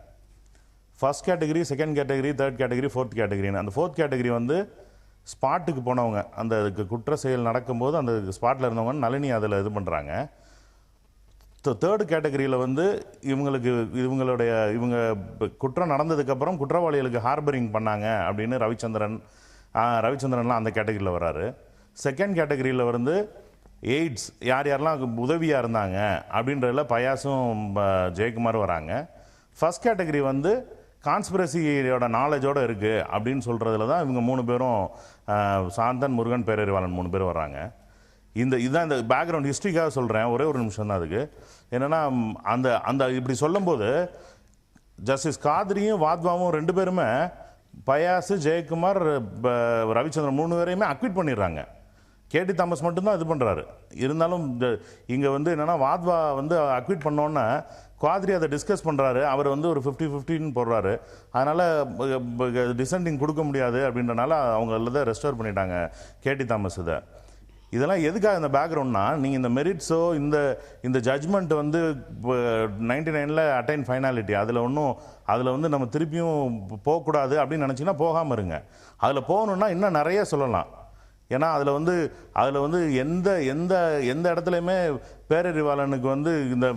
F: First category, second category, third category, fourth கேட்டகரின்னு. அந்த ஃபோர்த் கேட்டகரி ஸ்பாட்டுக்கு போனவங்க, அந்த குற்ற செயல் நடக்கும்போது அந்த ஸ்பாட்டில் இருந்தவங்க நளினி அதில் இது பண்ணுறாங்க. தேர்டு கேட்டகரியில் வந்து இவங்க குற்றம் நடந்ததுக்கப்புறம் குற்றவாளிகளுக்கு ஹார்பரிங் பண்ணாங்க அப்படின்னு ரவிச்சந்திரன்லாம் அந்த கேட்டகரியில் வராரு. செகண்ட் கேட்டகரியில் வந்து எய்ட்ஸ் யார் யாரெல்லாம் உதவியாக இருந்தாங்க அப்படின்றதுல பயாசும் ஜெயக்குமார் வராங்க. ஃபர்ஸ்ட் கேட்டகரி வந்து கான்ஸ்பிரசியோட நாலேஜோடு இருக்குது அப்படின்னு சொல்கிறதுல தான் இவங்க 3 பேரும் சாந்தன், முருகன், பேரறிவாளன் 3 பேர் வர்றாங்க. இதுதான் இந்த பேக்ரவுண்ட் ஹிஸ்ட்ரிக்காக சொல்கிறேன். ஒரே ஒரு நிமிஷம் தான் அதுக்கு. என்னென்னா அந்த இப்படி சொல்லும்போது ஜஸ்டிஸ் காத்ரியும் வாத்வாவும் 2 பேருமே பயாசு, ஜெயக்குமார், ரவிச்சந்திரன் 3 பேரையுமே அக்விட் பண்ணிடுறாங்க. கேடி தாமஸ் மட்டும்தான் இது பண்ணுறாரு. இருந்தாலும் இங்கே வந்து என்னென்னா வாத்வா வந்து அக்விட் பண்ணோன்னே குவாத்ரி அதை டிஸ்கஸ் பண்ணுறாரு. அவர் வந்து ஒரு 50-50 போடுறாரு. அதனால் டிசெண்டிங் கொடுக்க முடியாது அப்படின்றனால அவங்க தான் ரெஸ்டோர் பண்ணிட்டாங்க கேடி தாமஸ். இதெல்லாம் எதுக்காக இந்த பேக்ரவுண்ட்னா, நீங்கள் இந்த மெரிட்ஸோ இந்த ஜட்ஜ்மெண்ட் வந்து 99ல் அட்டைன் ஃபைனாலிட்டி, அதில் வந்து நம்ம திருப்பியும் போகக்கூடாது அப்படின்னு நினச்சிங்கன்னா போகாமல் இருங்க. அதில் போகணுன்னா இன்னும் நிறைய சொல்லலாம். ஏன்னா அதில் வந்து எந்த இடத்துலையுமே பேரறிவாளனுக்கு வந்து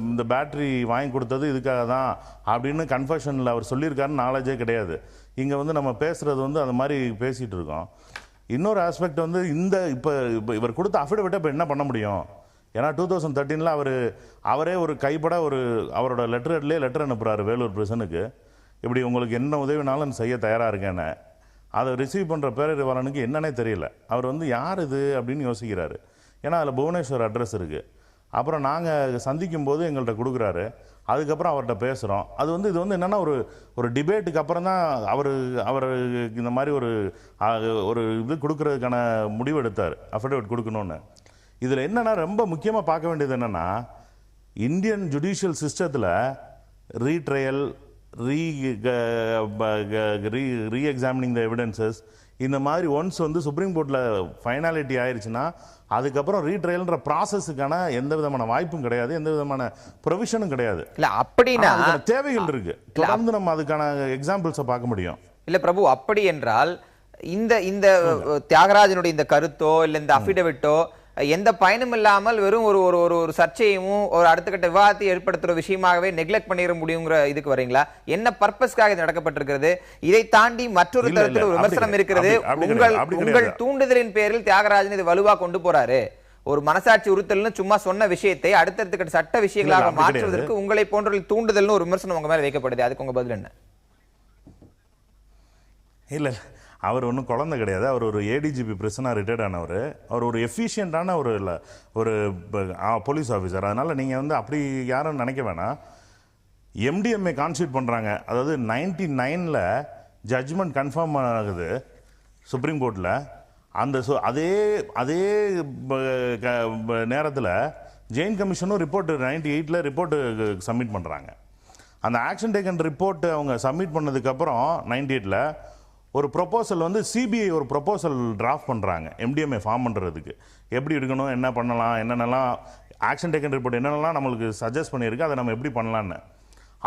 F: இந்த பேட்டரி வாங்கி கொடுத்தது இதுக்காக தான் அப்படின்னு கன்ஃபெஷனில் அவர் சொல்லியிருக்காருன்னு நாலேஜே கிடையாது. இங்கே வந்து நம்ம பேசுகிறது வந்து அந்த மாதிரி பேசிகிட்டு இருக்கோம். இன்னொரு ஆஸ்பெக்ட் வந்து இப்போ இவர் கொடுத்த அஃபிடவிட்டை இப்போ என்ன பண்ண முடியும்? ஏன்னா 2013ல் அவரே ஒரு கைப்பட அவரோட லெட்டர் அனுப்புகிறாரு வேலூர் பிரிசனுக்கு. இப்படி உங்களுக்கு என்ன உதவினாலும் செய்ய தயாராக இருக்கேன்னு. அதை ரிசீவ் பண்ணுற பேரறிவாளனுக்கு என்னன்னே தெரியல. அவர் வந்து யார் இது அப்படின்னு யோசிக்கிறாரு. ஏன்னா அதில் புவனேஸ்வர் அட்ரஸ் இருக்குது. அப்புறம் நாங்கள் சந்திக்கும் போது எங்கள்கிட்ட கொடுக்குறாரு. அதுக்கப்புறம் அவர்கிட்ட பேசுகிறோம். இது வந்து என்னென்னா ஒரு டிபேட்டுக்கு அப்புறம் தான் அவர் இந்த மாதிரி ஒரு இது கொடுக்கறதுக்கான முடிவு எடுத்தார், அஃபிடவிட் கொடுக்கணும்னு. இதில் என்னென்னா ரொம்ப முக்கியமாக பார்க்க வேண்டியது என்னென்னா, இந்தியன் ஜுடிஷியல் சிஸ்டத்தில் ரீட்ரையல், ரீஎக்ஸாமினிங் த எவிடன்சஸ், இந்த மாதிரி ஒன்ஸ் வந்து சுப்ரீம் கோர்ட்டில் ஃபைனாலிட்டி ஆயிடுச்சுன்னா அதுக்கப்புறம் ரீட்ரையல்ன்ற ப்ராசஸுக்கான எந்த விதமான வாய்ப்பும் கிடையாது, எந்த விதமான ப்ரொவிஷனும் கிடையாது.
A: இல்லை அப்படின்னா
F: தேவைகள் இருக்கு. தொடர்ந்து நம்ம அதுக்கான எக்ஸாம்பிள்ஸை பார்க்க முடியும்.
A: இல்லை பிரபு, அப்படி என்றால் இந்த தியாகராஜனுடைய இந்த கருத்தோ இல்லை இந்த அஃபிடவிட்டோ எந்த பயனும் இல்லாமல் வெறும் ஒரு சர்ச்சையும் ஒரு அடுத்த கட்ட விவாதத்தை ஏற்படுத்துற விஷயமாகவே நெக்லெக்ட் பண்ணிட முடியுங்கிற இதுக்கு வரீங்களா? என்ன பர்பஸ்க்காக இது நடக்கப்பட்டிருக்கிறது? இதை தாண்டி மற்றொரு தரத்தில் ஒரு விமர்சனம் இருக்கிறது. உங்கள் தூண்டுதலின் பேரில் தியாகராஜன் இது வலுவா கொண்டு போறாரு. ஒரு மனசாட்சி உறுத்தல்னு சும்மா சொன்ன விஷயத்தை அடுத்தடுத்த சட்ட விஷயங்களாக மாற்றுவதற்கு உங்களை போன்றவர்கள் தூண்டுதல்னு ஒரு விமர்சனம் உங்க மேல வைக்கப்படுது. அதுக்கு உங்க பதில் என்ன?
F: இல்லை, அவர் ஒன்றும் குழந்தை கிடையாது. அவர் ஒரு ஏடிஜிபி பிரிசனாக ரிட்டையர்ட் ஆனவர். அவர் ஒரு எஃபிஷியண்டான ஒரு போலீஸ் ஆஃபீஸர். அதனால் நீங்கள் வந்து அப்படி யாரும் நினைக்க வேணாம். எம்டிஎம்ஏ கான்ஸ்டியூட் பண்ணுறாங்க. அதாவது 99ல் ஜட்ஜ்மெண்ட் கன்ஃபார்ம் ஆகுது சுப்ரீம் கோர்ட்டில். அதே நேரத்தில் ஜெயின் கமிஷனும் ரிப்போர்ட் 98ல் ரிப்போர்ட்டு சப்மிட் பண்ணுறாங்க. அந்த ஆக்ஷன் டேக்கன் ரிப்போர்ட்டு அவங்க சப்மிட் பண்ணதுக்கப்புறம் 98ல் ஒரு ப்ரொப்போசல் வந்து சிபிஐ ஒரு ப்ரொப்போசல் டிராஃப்ட் பண்ணுறாங்க எம்டிஎம்ஏ ஃபார்ம் பண்ணுறதுக்கு. எப்படி இருக்கணும், என்ன பண்ணலாம், என்னென்னலாம் ஆக்ஷன் டேக்கன் ரிப்போர்ட் என்னென்னலாம் நம்மளுக்கு சஜஸ்ட் பண்ணியிருக்கு, அதை நம்ம எப்படி பண்ணலான்னு.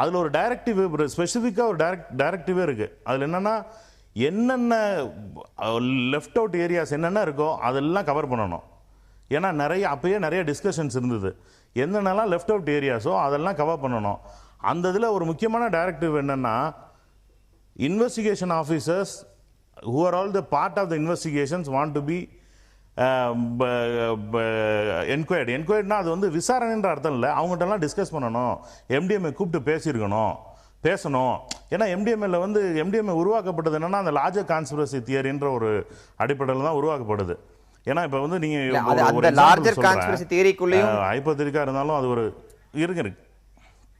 F: அதில் ஒரு டைரக்டிவ், ஸ்பெசிஃபிக்காக ஒரு டைரக்டிவே இருக்குது. அதில் என்னென்ன லெஃப்ட் அவுட் ஏரியாஸ் என்னென்ன இருக்கோ அதெல்லாம் கவர் பண்ணணும். ஏன்னா அப்பயே நிறைய டிஸ்கஷன்ஸ் இருந்தது. என்னென்னலாம் லெஃப்ட் அவுட் ஏரியாஸோ அதெல்லாம் கவர் பண்ணணும். அந்த இதில் ஒரு முக்கியமான டைரக்டிவ் என்னென்னா, investigation officers who are all the part of the investigations want to be என்கொயர்ட்னா அது வந்து விசாரணைன்ற அர்த்தம் இல்லை. அவங்ககிட்டலாம் டிஸ்கஸ் பண்ணணும், எம்டிஎம்ஏ கூப்பிட்டு பேசணும். ஏன்னா எம்டிஎம்ஏ உருவாக்கப்பட்டது என்னன்னா அந்த லார்ஜர் கான்ஸ்பிரசி தியரின்ற ஒரு அடிப்படையில் தான் உருவாக்கப்படுது. ஏன்னா இப்போ வந்து நீங்கள்
A: லார்ஜர் கான்ஸ்பிரசி தியரிக்குள்ளேயும்
F: ஹைப்போதெட்டிக்கா இருந்தாலும் அது ஒரு இருக்கு.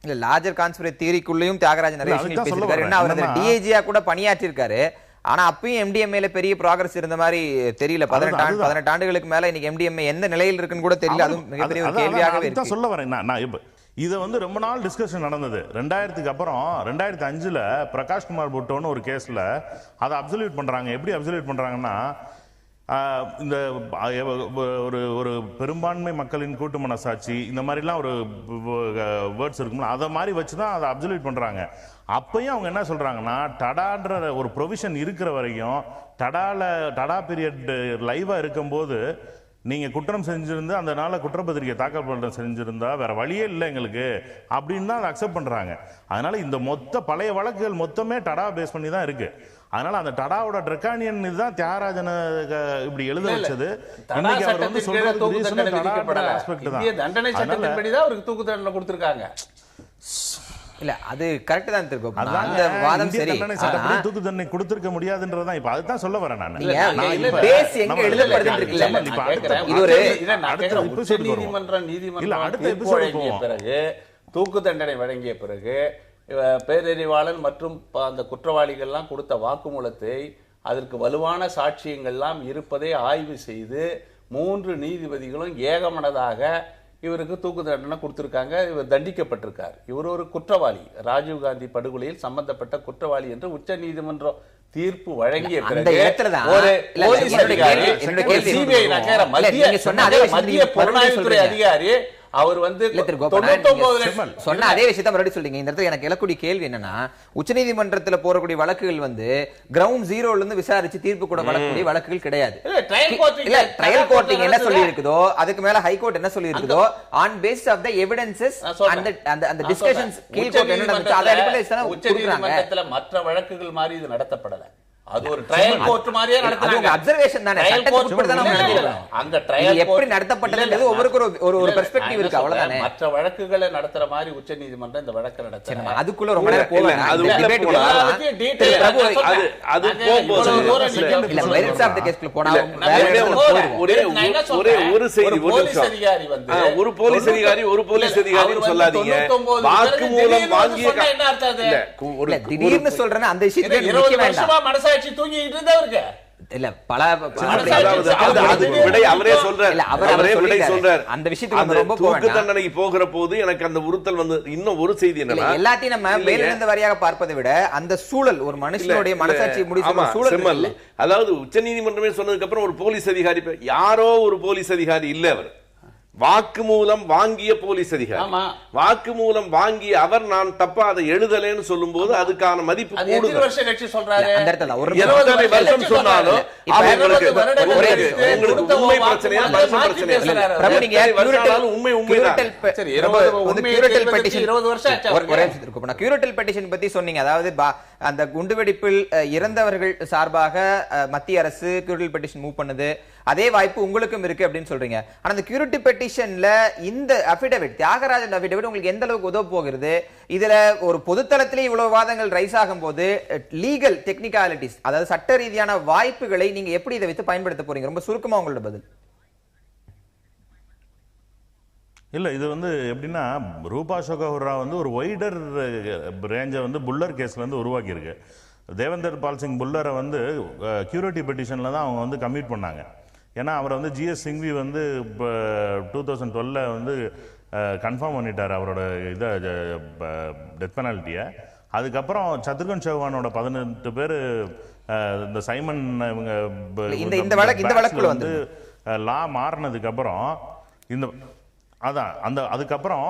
A: இல்ல லார்ஜர் கான்ஸ்பிரசி தியரிக்குள்ளேயும் தியாகராஜன் நிறைய விஷயங்கள் பேசியிருக்காரு. என்ன அவர் டிஐஜியா கூட பணியாற்றிருக்காரு. ஆனா அப்பயும் எம்டிஎம்ஏல பெரிய ப்ராக்ரஸ் இருந்த மாதிரி தெரியல. 18 ஆண்டுகளுக்கு மேல இன்னைக்கு எம்டிஎம்ஏ எந்த நிலையில் இருக்குன்னு கூட தெரியல. அதுவும் மிகப்பெரிய ஒரு கேள்வியாகவே இருக்கு.
F: சொல்ல வரேன் நான் இப்ப இதை வந்து ரொம்ப நாள் டிஸ்கஷன் நடந்தது. 2000க்கு அப்புறம் 2005ல் பிரகாஷ் குமார் புட்டோன்னு ஒரு கேஸ்ல அதை அப்சல்யூட் பண்றாங்க. எப்படி அப்சல்யூட் பண்றாங்கன்னா, இந்த ஒரு ஒரு பெரும்பான்மை மக்களின் கூட்டு மனசாட்சி இந்த மாதிரிலாம் ஒரு வேர்ட்ஸ் இருக்கும்ல, அதை மாதிரி வச்சு தான் அதை அப்சல்யூட் பண்ணுறாங்க. அப்பயும் அவங்க என்ன சொல்கிறாங்கன்னா, டடான்ற ஒரு ப்ரொவிஷன் இருக்கிற வரைக்கும் டடா பீரியட் லைவாக இருக்கும்போது நீங்கள் குற்றம் செஞ்சுருந்து அந்த நாளில் குற்றப்பத்திரிகை தாக்கல் பண்ணுற செஞ்சுருந்தா வேற வழியே இல்லை எங்களுக்கு அப்படின்னு தான் அதை அக்செப்ட் பண்ணுறாங்க. அதனால் இந்த பழைய வழக்குகள் மொத்தமே டடா பேஸ் பண்ணி தான் இருக்குது. அதனால அந்த டடாவோட ட்ரெக்கானியன் இதுதான் தியாகராஜனை இப்படி எழுத வச்சது. இன்னைக்கு அவர் வந்து சொல்றது ஆஸ்பெக்ட் தான்,
E: தண்டனை சட்டத்தின்படி தான் அவருக்கு தூக்கு தண்டனை கொடுத்திருக்காங்க.
A: இல்ல அது கரெக்ட் தான் இருக்கும். அந்த வாதம் சரி,
F: சட்டப்படி தூக்கு தண்டனை கொடுத்திருக்க முடியாதுன்றதான் இப்ப அதுதான் சொல்ல வரேன் நான்.
A: பேஸ் எங்க எழுதப்படுதுன்னு இருக்குல்ல, இது ஒரு
E: நீதிமன்றம் வழங்கிய பிறகு தூக்கு தண்டனை வழங்கிய பிறகு பேரறிவாளன் மற்றும் அந்த குற்றவாளிகள்லாம் கொடுத்த வாக்குமூலத்தை அதற்கு வலுவான சாட்சியங்கள்லாம் இருப்பதை ஆய்வு செய்து 3 நீதிபதிகளும் ஏகமனதாக இவருக்கு தூக்கு தண்டனை கொடுத்திருக்காங்க. இவர் தண்டிக்கப்பட்டிருக்கார். இவர் ஒரு குற்றவாளி, ராஜீவ்காந்தி படுகொலையில் சம்பந்தப்பட்ட குற்றவாளி என்று உச்ச நீதிமன்றம் தீர்ப்பு வழங்கிய பிறகு ஒரு போலீஸ் அதிகாரி, சிபிஐ மத்திய புலனாய்வுத்துறை அதிகாரி அவர் வந்து
A: சொன்ன அதே விஷயத்தை மறுபடியும் சொல்றீங்க. இந்த இடத்துல எனக்கு எழக்கூடிய கேள்வி என்னன்னா, உச்சநீதிமன்றத்துல போறக்கூடிய வழக்குகள் வந்து கிரவுண்ட் ஜீரோல இருந்து விசாரிச்சு தீர்ப்பு கூட வழங்கக்கூடிய வழக்குகள் கிடையாது. இல்ல ட்ரையல் கோர்ட்டிங் என்ன சொல்லி இருக்குதோ அதுக்கு மேல ஹை கோர்ட் என்ன சொல்லி இருக்குதோ on basis of the evidences அந்த டிஸ்கஷன்ஸ் கீழ் கோர்ட் என்ன நடந்துச்சு அதை அடிப்படையில் தான்
E: உச்சநீதிமன்றத்துல மற்ற வழக்குகள் மாதிரி இது நடத்தப்படல. அது ஒரு ட்ரையல் கோர்ட் மாதிரியே நடத்துறாங்க.
A: அது அப்சர்வேஷன் தானே, சட்டத்துக்கு தான் நம்ம நடத்துறோம்.
E: அங்க ட்ரையல்
A: எப்படி நடத்தப்பட்டதுன்றது ஒவ்வொருக்கும் ஒரு பெர்ஸ்பெக்டிவ் இருக்கு, அவ்வளவுதானே.
E: மற்ற வழக்குகளை நடத்துற மாதிரி உச்சநீதிமன்றம் இந்த வழக்கை நடத்துறாங்க.
A: அதுக்குள்ள ரொம்ப நேரம் போவேன்.
D: அது டிபேட் அது போகும்போது
A: இல்ல மெரிட்ஸ் ஆஃப் தி கேஸ்ல போனா
D: ஒரே ஒரு செய்தி,
E: போலீஸ் அதிகாரி வந்து
D: ஒரு போலீஸ் அதிகாரி சொல்லாதீங்க. வாக்குமூலம் வாங்கிய
E: என்ன அர்த்தம்?
A: இல்ல திடீர்னு சொல்றேன் அந்த விஷயத்துல
E: 20 வருஷமா மனசாட்சி தூங்கிட்டு இருந்தவருக்கு
A: இல்ல பல
D: அவரே சொல்றார்.
A: அந்த விஷயத்துக்கு ரொம்ப
D: தூக்கு தண்டனைக்கு போகிற போது எனக்கு அந்த உறுத்தல் வந்து இன்னும் ஒரு செய்தி என்னன்னா,
A: எல்லாத்தையும் நம்ம மேலிருந்து வரியாக பார்ப்பதை விட அந்த சூழல் ஒரு மனுஷனுடைய மனசாட்சி முடிவு சூழல்.
D: அதாவது உச்ச நீதிமன்றமே சொன்னதுக்கு அப்புறம் ஒரு போலீஸ் அதிகாரி, யாரோ ஒரு போலீஸ் அதிகாரி இல்ல, அவர் வாக்குமூலம் வாங்கிய போலீஸ் அதிகாரி. வாக்குமூலம் வாங்கிய அவர் நான் தப்பா அதை எழுதலேன்னு சொல்லும் போது அதுக்கான மதிப்பு கூடுதல். சொன்னாலும் உண்மை பிரச்சனையா உண்மை உண்மைதான்.
A: பத்தி சொன்னீங்க. அதாவது அந்த குண்டுவெடிப்பில் இறந்தவர்கள் சார்பாக மத்திய அரசு கியூரிட்டிவ் பெட்டிஷன் மூவ் பண்ணுது, அதே வாய்ப்பு உங்களுக்கும் இருக்கு அப்படின்னு சொல்றீங்க. ஆனா அந்த கியூரிட்டிவ் பெட்டிஷன்ல இந்த அபிடவிட், தியாகராஜன் அபிடவிட் உங்களுக்கு எந்த அளவுக்கு உதவ போகிறது? இதுல ஒரு பொதுத்தளத்திலே இவ்வளவு வாதங்கள் ரைஸ் ஆகும் போது லீகல் டெக்னிகாலிட்டிஸ், அதாவது சட்ட ரீதியான வாய்ப்புகளை நீங்க எப்படி இதை வைத்து பயன்படுத்த போறீங்க? ரொம்ப சுருக்கமா உங்களோட பதில்.
F: இல்லை, இது வந்து எப்படின்னா, ரூபா ஷோகோஹுரா வந்து ஒரு ஒய்டர் ரேஞ்சை வந்து புல்லர் கேஸ்லேருந்து உருவாக்கியிருக்கு. தேவேந்தர் பால் சிங் புல்லரை வந்து கியூரிட்டிவ் பெட்டிஷனில் தான் அவங்க வந்து கம்மிட் பண்ணாங்க. ஏன்னா அவரை வந்து ஜிஎஸ் சிங்வி வந்து இப்போ 2012 வந்து கன்ஃபார்ம் பண்ணிட்டார் அவரோட இதை டெத் பெனால்ட்டியை. அதுக்கப்புறம் சத்ருகன் சௌஹானோட 18 பேர் இந்த சைமன் இவங்க
A: இந்த வழக்குல
F: வந்து லா மாறினதுக்கப்புறம் அதுக்கப்புறம்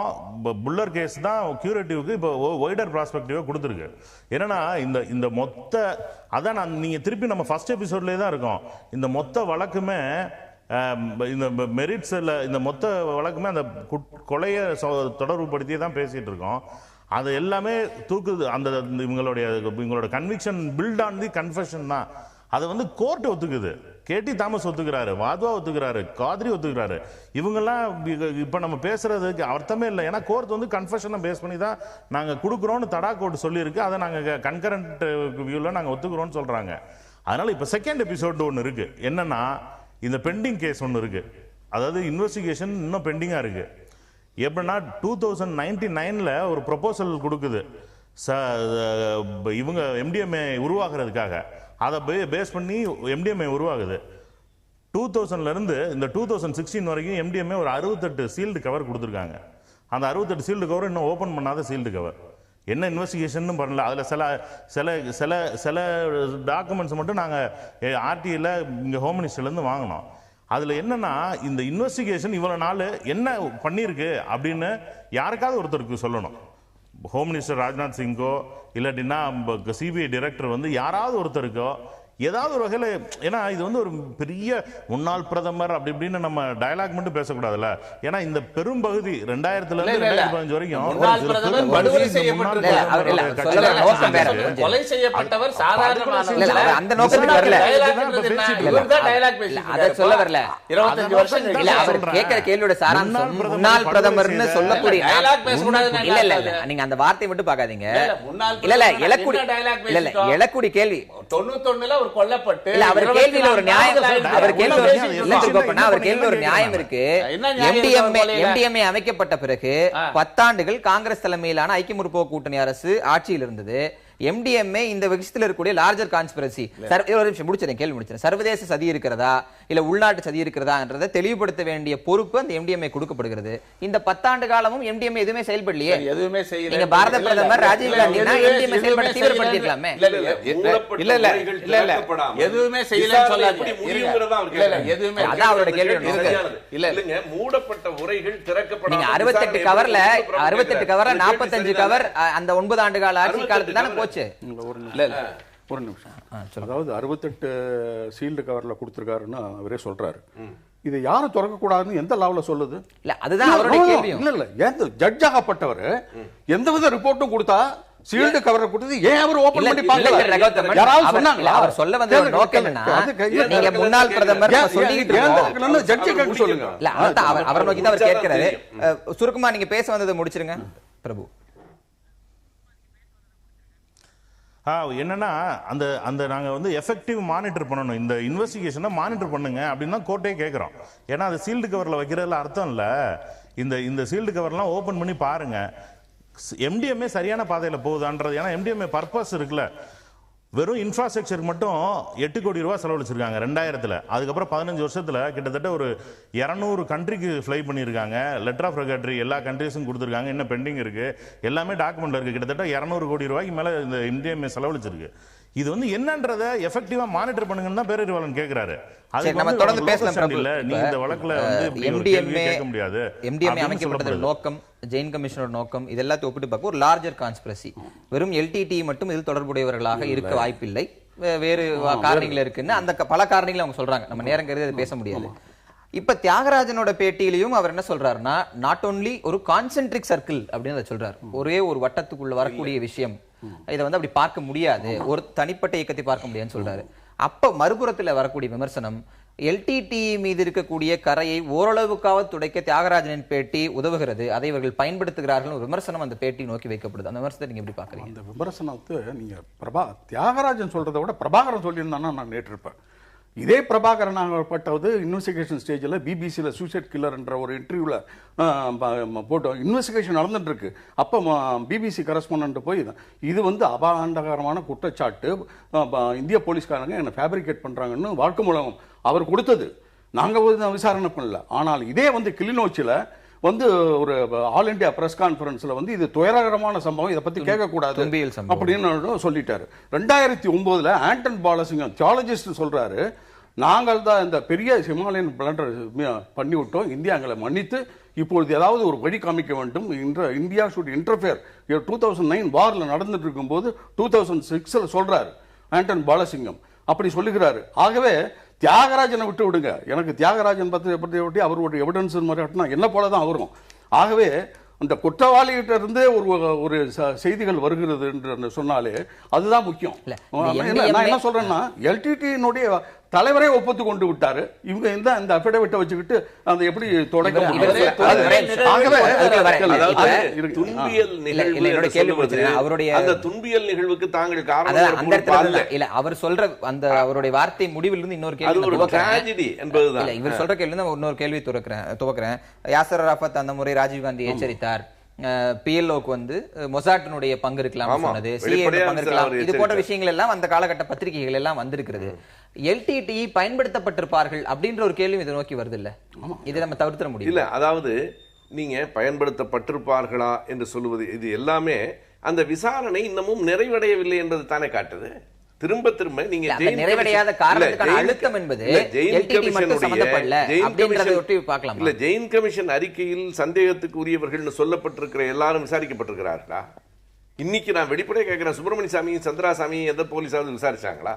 F: புல்லர் கேஸ் தான் கியூரேட்டிவ்க்கு இப்போ ஒய்டர் ப்ராஸ்பெக்டிவாக கொடுத்துருக்கு. ஏன்னா இந்த மொத்த அதான் நீங்கள் திருப்பி நம்ம ஃபர்ஸ்ட் எபிசோட்லேயே தான் இருக்கோம். இந்த மொத்த வழக்குமே இந்த மெரிட்ஸில் இந்த மொத்த வழக்குமே அந்த கொலையை தொடர்புபடுத்தியே தான் பேசிகிட்டு இருக்கோம். அது எல்லாமே அந்த இவங்களோட conviction built on the confession தான். அதை வந்து கோர்ட் ஒத்துக்குது. கேடி தாமஸ் ஒத்துக்கிறாரு, வாத்வா ஒத்துக்கிறாரு, காத்ரி ஒத்துக்கிறாரு. இவங்கெல்லாம் இப்போ நம்ம பேசுறதுக்கு அர்த்தமே இல்லை. ஏன்னா கோர்ட் வந்து கன்ஃபெஷனை பேஸ் பண்ணி தான் நாங்கள் கொடுக்குறோன்னு தடா கோர்ட் சொல்லியிருக்கு. அதை நாங்கள் கன்கரண்ட் வியூவில் நாங்கள் ஒத்துக்கிறோன்னு சொல்கிறாங்க. அதனால் இப்போ செகண்ட் எபிசோடு ஒன்று இருக்குது. என்னென்னா, இந்த பெண்டிங் கேஸ் ஒன்று இருக்குது. அதாவது இன்வெஸ்டிகேஷன் இன்னும் பெண்டிங்காக இருக்குது. எப்படின்னா 2099 ஒரு ப்ரொபோசல் கொடுக்குது இவங்க எம்டிஎம்ஏ உருவாக்குறதுக்காக. அதை பேஸ் பண்ணி எம்டிஎம்ஏ உருவாகுது. 2000லேருந்து இந்த 2016 வரைக்கும் எம்டிஎம்ஏ ஒரு 68 சீல்டு கவர் கொடுத்துருக்காங்க. அந்த 68 சீல்டு கவர் இன்னும் ஓப்பன் பண்ணாத சீல்டு கவர். என்ன இன்வெஸ்டிகேஷன் பண்ணல. அதில் சில சில சில சில டாக்குமெண்ட்ஸ் மட்டும் நாங்கள் ஆர்டிஐயில் இங்கே ஹோம் மினிஸ்டர்லேருந்து வாங்கினோம். அதில் என்னன்னா இந்த இன்வெஸ்டிகேஷன் இவ்வளோ நாள் என்ன பண்ணியிருக்கு அப்படின்னு யாருக்காவது ஒருத்தருக்கு சொல்லணும். ஹோம் மினிஸ்டர் ராஜ்நாத் சிங்கோ இல்லாட்டின்னா சிபிஐ டைரக்டர் வந்து யாராவது ஒருத்தருக்கோ ஏதாவது ஒரு வகையில், ஏன்னா இது வந்து ஒரு பெரிய முன்னாள் பிரதமர் அப்படி இப்படின்னு நம்ம டயலாக் மட்டும் பேசக்கூடாதுல்ல. ஏன்னா இந்த பெரும் பகுதி 2000 இருந்து 2015 வரைக்கும்
E: கொலை செய்யப்பட்டவர்
A: அந்த நோக்கத்துக்கு வரல, அத சொல்ல வரல. 25 வருஷம் அவர் கேட்கிற கேள்வியோட சாராம்சம் முன்னாள் பிரதமர்னு சொல்லக்கூடிய இல்ல இல்ல இல்ல நீங்க அந்த வார்த்தையை மட்டும் பார்க்காதீங்க. இல்ல இல்ல எலக்குடி இல்ல இல்ல எலக்குடி கேள்வி
E: 91ல அவர் கொல்லப்பட்டு
A: இல்ல அவர் கேள்வியில ஒரு நியாயம், அவர் கேள்வி ஒரு நியாயம் இருக்கு. எம்டிஎம்ஏ அமைக்கப்பட்ட பிறகு 10 ஆண்டுகள் காங்கிரஸ் தலைமையிலான ஐக்கிய முற்போக்கு கூட்டணி அரசு ஆட்சியில் இருந்தது. எம்டிஎம்ஏ இந்த விஷயத்தில் இருக்கக்கூடிய லார்ஜர் கான்ஸ்பிரசி, ஒரு நிமிஷம் முடிச்சிருக்கேன், கேள்வி முடிச்சிருக்கேன். சர்வதேச சதி இருக்கிறதா இல்ல உள்நாட்டு சதி இருக்கிறதான்றதை தெளிவுபடுத்த வேண்டிய பொறுப்பு அந்த எம்டிஎம்ஏ கொடுக்கப்படுகிறது. இந்த 10 ஆண்டு காலமும் எம்டிஎம்ஏ எதுவுமே செயல்படலையே.
E: எதுவுமே செய்யல.
A: நீங்க பாரத பிரதமர் ராஜீவ் காந்தி எம்டிஎம்ஏ செயல்பட தீவிரப்படுத்திருக்கலாமே.
E: இல்ல இல்ல இல்ல எதுவுமே செய்யலன்னு சொல்லாதீங்க. இல்ல எதுவுமே
A: அதான் அவரோட கேள்வி.
E: இல்லங்க
D: மூடப்பட்ட உரைகள் திறக்கப்படாம
A: நீங்க 68 கவர்ல 45 கவர் அந்த 9 ஆண்டு கால ஆட்சி காலத்துல தானே போச்சு.
C: ஒரு நிமிஷம். அதாவது 68 சீல்டு கவர்ல கொடுத்திருக்காருன்னு அவரே சொல்றாரு. இதை யாரும் திறக்க கூடாதுன்னு எந்த லாவுல சொல்லுது?
A: இல்ல அதுதான் அவருடைய கேள்வி.
C: இல்ல இல்ல எந்த ஜட்ஜ் ஆகப்பட்டவர் எந்தவித ரிப்போர்ட்டும் கொடுத்தா சீல்டு கவரை கொடுத்து ஏன் அவர் ஓபன் பண்ணி பார்க்கல? யாராவது சொன்னாங்களா?
A: அவர் சொல்ல வந்த நோக்கம் என்னன்னா, நீங்க முன்னாள் பிரதமர் சொல்லிட்டு இருக்கோம்,
C: ஜட்ஜ் கேட்க சொல்லுங்க.
A: இல்ல அதான் அவர் நோக்கி தான் அவர் கேட்கிறாரு. சுருக்கமா நீங்க பேச வந்ததை முடிச்சிருங்க பிரபு.
F: என்னன்னா அந்த அந்த நாங்கள் வந்து எஃபெக்டிவ் மானிட்டர் பண்ணணும், இந்த இன்வெஸ்டிகேஷனை மானிட்டர் பண்ணுங்க அப்படின்னு தான் கோர்ட்டே கேட்குறோம். ஏன்னா அது சீல்டு கவரில் வைக்கிறதுல அர்த்தம் இல்லை. இந்த சீல்டு கவர்லாம் ஓப்பன் பண்ணி பாருங்க, எம்டிஎம்ஏ சரியான பாதையில் போகுதான்றது. ஏன்னா எம்டிஎம்ஏ பர்பஸ் இருக்குல்ல, வெறும் இன்ஃப்ராஸ்ட்ரக்சருக்கு மட்டும் 8 கோடி ரூபா செலவழிச்சிருக்காங்க 2000. அதுக்கப்புறம் 15 வருஷத்துல கிட்டத்தட்ட ஒரு 200 கண்ட்ரிக்கு ஃப்ளை பண்ணியிருக்காங்க. லெட்டர் ஆஃப் ரெகாட்ரி எல்லா கண்ட்ரிஸும் கொடுத்துருக்காங்க. இன்னும் பெண்டிங் இருக்கு, எல்லாமே டாக்குமெண்ட்ல இருக்கு. கிட்டத்தட்ட 200 கோடி ரூபாய்க்கு மேல இந்த எம்டிஎம்ஏ செலவழிச்சிருக்கு. இது வந்து என்னன்றத எஃபெக்டிவா மானிட்டர் பண்ணுங்கன்னு தான் பேரறிவாளன் கேட்கிறாரு.
A: நம்ம தொடர்ந்து பேசலாம் பிரபு.
F: நீங்க இந்த வழக்குல வந்து
A: எம்டிஎம்ஏ
F: கேட்க முடியாது.
A: எம்டிஎம்ஏ அமைக்கப்பட்டதன் நோக்கம், ஜெயின் கமிஷனோட நோக்கம், இதெல்லாம் ஒப்பிட்டு பார்க்க ஒரு லார்ஜர் கான்ஸ்பிரசி. வெறும் எல்டிடி மட்டும் இதில் தொடர்புடையவர்களாக இருக்க வாய்ப்பில்லை, வேறு காரணங்கள் இருக்குன்னு அந்த பல காரணங்களை அவங்க சொல்றாங்க. நம்ம நேரம் கருதி அதை பேச முடியாது. இப்ப தியாகராஜனோட பேட்டியிலையும் அவர் என்ன சொல்றாருன்னா, நாட் ஓன்லி ஒரு கான்சென்ட்ரிக் சர்க்கிள் அப்படின்னு சொல்றாரு. ஒரே ஒரு வட்டத்துக்குள்ள வரக்கூடிய விஷயம், இதை வந்து அப்படி பார்க்க முடியாது, ஒரு தனிப்பட்ட இயக்கத்தை பார்க்க முடியாதுன்னு சொல்றாரு. அப்ப மறுபுறத்தில் வரக்கூடிய விமர்சனம், எல்டிடி மீது இருக்கக்கூடிய கரையை ஓரளவுக்காவது துடைக்க தியாகராஜனின் பேட்டி உதவுகிறது, அதை இவர்கள் பயன்படுத்துகிறார்கள் விமர்சனம் அந்த பேட்டி நோக்கி வைக்கப்படுது. அந்த விமர்சனத்தை நீங்க எப்படி பாக்குறீங்க?
C: அந்த விமர்சனத்தை நீங்க தியாகராஜன் சொல்றதை விட பிரபாகரன் சொல்லியிருந்தானா நான் நேற்றிருப்பேன். இதே பிரபாகரன் ஆகப்பட்டது இன்வெஸ்டிகேஷன் ஸ்டேஜில் பிபிசியில் சூசைட் கில்லர்ன்ற ஒரு இன்டர்வியூவில் போட்டோம். இன்வெஸ்டிகேஷன் நடந்துட்டு இருக்கு. அப்போ பிபிசி கரஸ்பாண்டன்ட் போய் இது வந்து அபாண்டகரமான குற்றச்சாட்டு, இந்திய போலீஸ்காரங்க என்னை ஃபேப்ரிகேட் பண்ணுறாங்கன்னு வாக்குமூலம் அவர் கொடுத்தது. நாங்கள் விசாரணை பண்ணல. ஆனால் இதே வந்து கிளிநொச்சியில் வந்து ஒரு ஆல் இண்டியா பிரஸ் கான்ஃபரன்ஸ்ல வந்து இது துயரகரமான சம்பவம், இதை பத்தி கேட்க கூடாது அப்படின்னு சொல்லிட்டாரு. 2009 ஆண்டன் பாலசிங்கம் தியாலஜிஸ்ட் சொல்றாரு, நாங்கள் தான் இந்த பெரிய ஹிமாலயன் பிளண்டர் பண்ணி விட்டோம், இந்தியா எங்களை மன்னித்து இப்பொழுது ஏதாவது ஒரு வழி காமிக்க வேண்டும், இந்தியா ஷுட் இன்டர்ஃபியர். 2009 வார்ல நடந்துட்டு இருக்கும்போது 2006 சொல்றாரு ஆண்டன் பாலசிங்கம், அப்படி சொல்லுகிறாரு. ஆகவே தியாகராஜனை விட்டு விடுங்க, எனக்கு தியாகராஜன் பற்றி அவருடைய எவிடன்ஸ் மாதிரி என்ன போலதான் அவரும். ஆகவே அந்த குற்றவாளிகிட்ட இருந்தே ஒரு செய்திகள் வருகிறது என்று சொன்னாலே அதுதான் முக்கியம். நான் என்ன சொல்றேன்னா, எல்டிடியினுடைய தலைவரே ஒப்புத்து கொண்டு விட்டாரு. இவங்க இந்த அஃபிடவிட்டை வச்சுக்கிட்டு அந்த எப்படி தொடக்க முடியும்?
D: துன்பியல் நிகழ்வுக்கு தாங்கள் காரணம்
A: இல்ல, அவர் சொல்ற அந்த அவருடைய வார்த்தை முடிவில் இருந்து இன்னொரு கேள்வி என்பதுதான். இவர் சொல்ற கேள்வி இன்னொரு கேள்வி துவக்கிறேன். யாசர் அரஃபத் அந்த முறை ராஜீவ்காந்தி எச்சரித்தார், பிஎல்ஓக்கு வந்து மொசாட்டினுடைய பங்கு இருக்கலாம் சொன்னது, சிஏ பங்கு இருக்கலாம், இது போன்ற விஷயங்கள் எல்லாம் அந்த காலகட்ட பத்திரிகைகள் எல்லாம் வந்திருக்கிறது. எல்டிடி பயன்படுத்தப்பட்டிருப்பார்கள் அப்படின்ற ஒரு கேள்வி இதை நோக்கி வருது இல்ல, இதை நம்ம தவிர்த்திட முடியும்
D: இல்ல. அதாவது நீங்க பயன்படுத்தப்பட்டிருப்பார்களா என்று சொல்லுவது, இது எல்லாமே அந்த விசாரணை இன்னமும் நிறைவடையவில்லை என்பது தானே காட்டுது. திரும்ப திரும்ப நீங்க
A: நிறைவடையாத காரணத்துக்கான அழுத்தம் என்பது
D: ஜெயின் கமிஷன் அறிக்கையில் சந்தேகத்துக்கு உரியவர்கள் சொல்லப்பட்டிருக்கிற எல்லாரும் விசாரிக்கப்பட்டிருக்கிறார்களா? இன்னைக்கு நான் வெளிப்படையா கேட்கிறேன், சுப்பிரமணிய சாமியும் சந்திராசாமியும் எந்த போலீஸாவது விசாரிச்சாங்களா?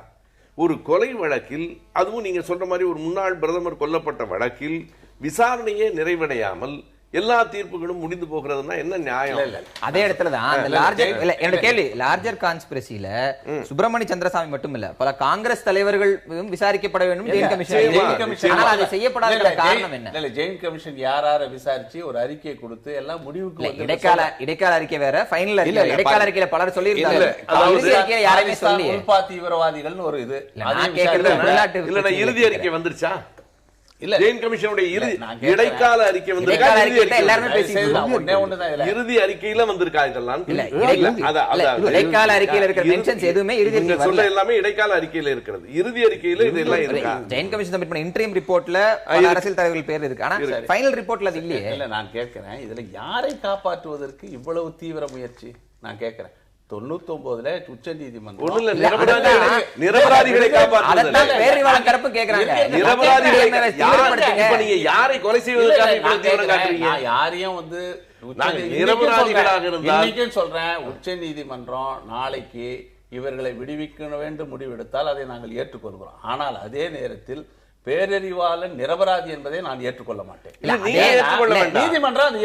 D: ஒரு கொலை வழக்கில், அதுவும் நீங்க சொல்ற மாதிரி ஒரு முன்னாள் பிரதமர் கொல்லப்பட்ட வழக்கில் விசாரணையே நிறைவடையாமல் எல்லா தீர்ப்புகளும் முடிந்து போகிறதுனா என்ன நியாயம்?
A: அதே இடத்துலதான் லார்ஜர் கான்ஸ்பிரசில சுப்பிரமணிய சந்திரசாமி மட்டும் இல்ல, பல காங்கிரஸ் தலைவர்கள் விசாரிக்கப்பட வேண்டும் ஜெயின் கமிஷன். ஆனால் அது செய்யப்படாத காரணம் என்ன?
E: ஜெயின் கமிஷன் யார விசாரிச்சு ஒரு அறிக்கையை கொடுத்து எல்லாம் முடிவுக்கு
A: இடைக்கால அறிக்கை வேற, ஃபைனல் அறிக்கை. இடைக்கால அறிக்கையில பலர் சொல்லி இருக்காங்க, யாருமே சொல்லி
E: உள்பா தீவிரவாதிகள்னு ஒரு இது.
D: இறுதி அறிக்கை வந்துருச்சா? ஜெயின் கமிஷனுடைய இடைக்கால அறிக்கை வந்து இறுதி அறிக்கையில வந்திருக்கா? இதெல்லாம்
A: இடைக்கால அறிக்கையில இருக்கிற மென்ஷன்ஸ் எதுவுமே இறுதி
D: சொல்ல எல்லாமே இடைக்கால அறிக்கையில இருக்கிறது. இறுதி அறிக்கையில இதெல்லாம் இருக்கா?
A: ஜெயின் கமிஷன் சப்மிட் பண்ண இன்டரிம் ரிப்போர்ட்ல அரசியல் தலைவர்கள் பேர் இருக்கு, ஆனா ஃபைனல் ரிப்போர்ட்ல அது இல்லையே.
E: இல்ல, நான் கேட்கிறேன், இதுல யாரை காப்பாற்றுவதற்கு இவ்வளவு தீவிர முயற்சி? நான் கேட்கிறேன். 99ல உச்ச நீதிமன்றம்
D: நிரபராதிகளை காப்பாற்றுவதற்கு
A: பேரறிவாளன் கருப்பு கேக்குறாங்க.
D: நீங்க யாரை கொலை செய்வதற்காக
E: யாரையும் வந்து
D: நிரபராதிகளாக இருந்தால்
E: சொல்றேன், உச்ச நீதிமன்றம் நாளைக்கு இவர்களை விடுவிக்க வேண்டும் முடிவெடுத்தால் அதை நாங்கள் ஏற்றுக்கொள்கிறோம். ஆனால் அதே நேரத்தில் பேரறிவாளன் நிரபராதி என்பதை நான் ஏற்றுக்கொள்ள மாட்டேன். நீதிமன்றம்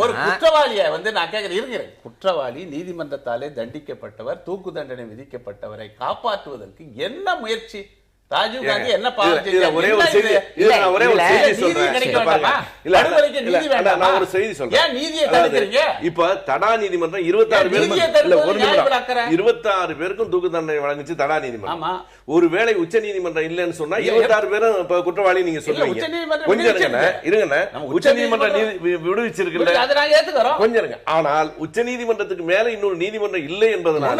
E: ஒரு குற்றவாளியை வந்து நான் கேட்கிறேன், குற்றவாளி நீதிமன்றத்தாலே தண்டிக்கப்பட்டவர், தூக்கு தண்டனை விதிக்கப்பட்டவரை காப்பாற்றுவதற்கு என்ன முயற்சி? ராஜீவ் காந்தி என்ன பாவம் செய்தார்?
D: ஒரே ஒரு செய்தி சொல்றேன். இப்ப தடா நீதிமன்றம் 26 பேருக்கும் தூக்கு தண்டனை வழங்குச்சு. தடா நீதிமன்றம் ஒருவேளை உச்ச நீதிமன்றம் இல்லைன்னு சொன்னா 26 பேரும் குற்றவாளி நீங்க சொல்றீங்க. கொஞ்சம் இருங்க, உச்ச நீதிமன்றம் விடுவிச்சிருக்கு, கொஞ்சம் இருங்க. ஆனால் உச்ச நீதிமன்றத்துக்கு மேல இன்னொரு நீதிமன்றம் இல்லை என்பதனால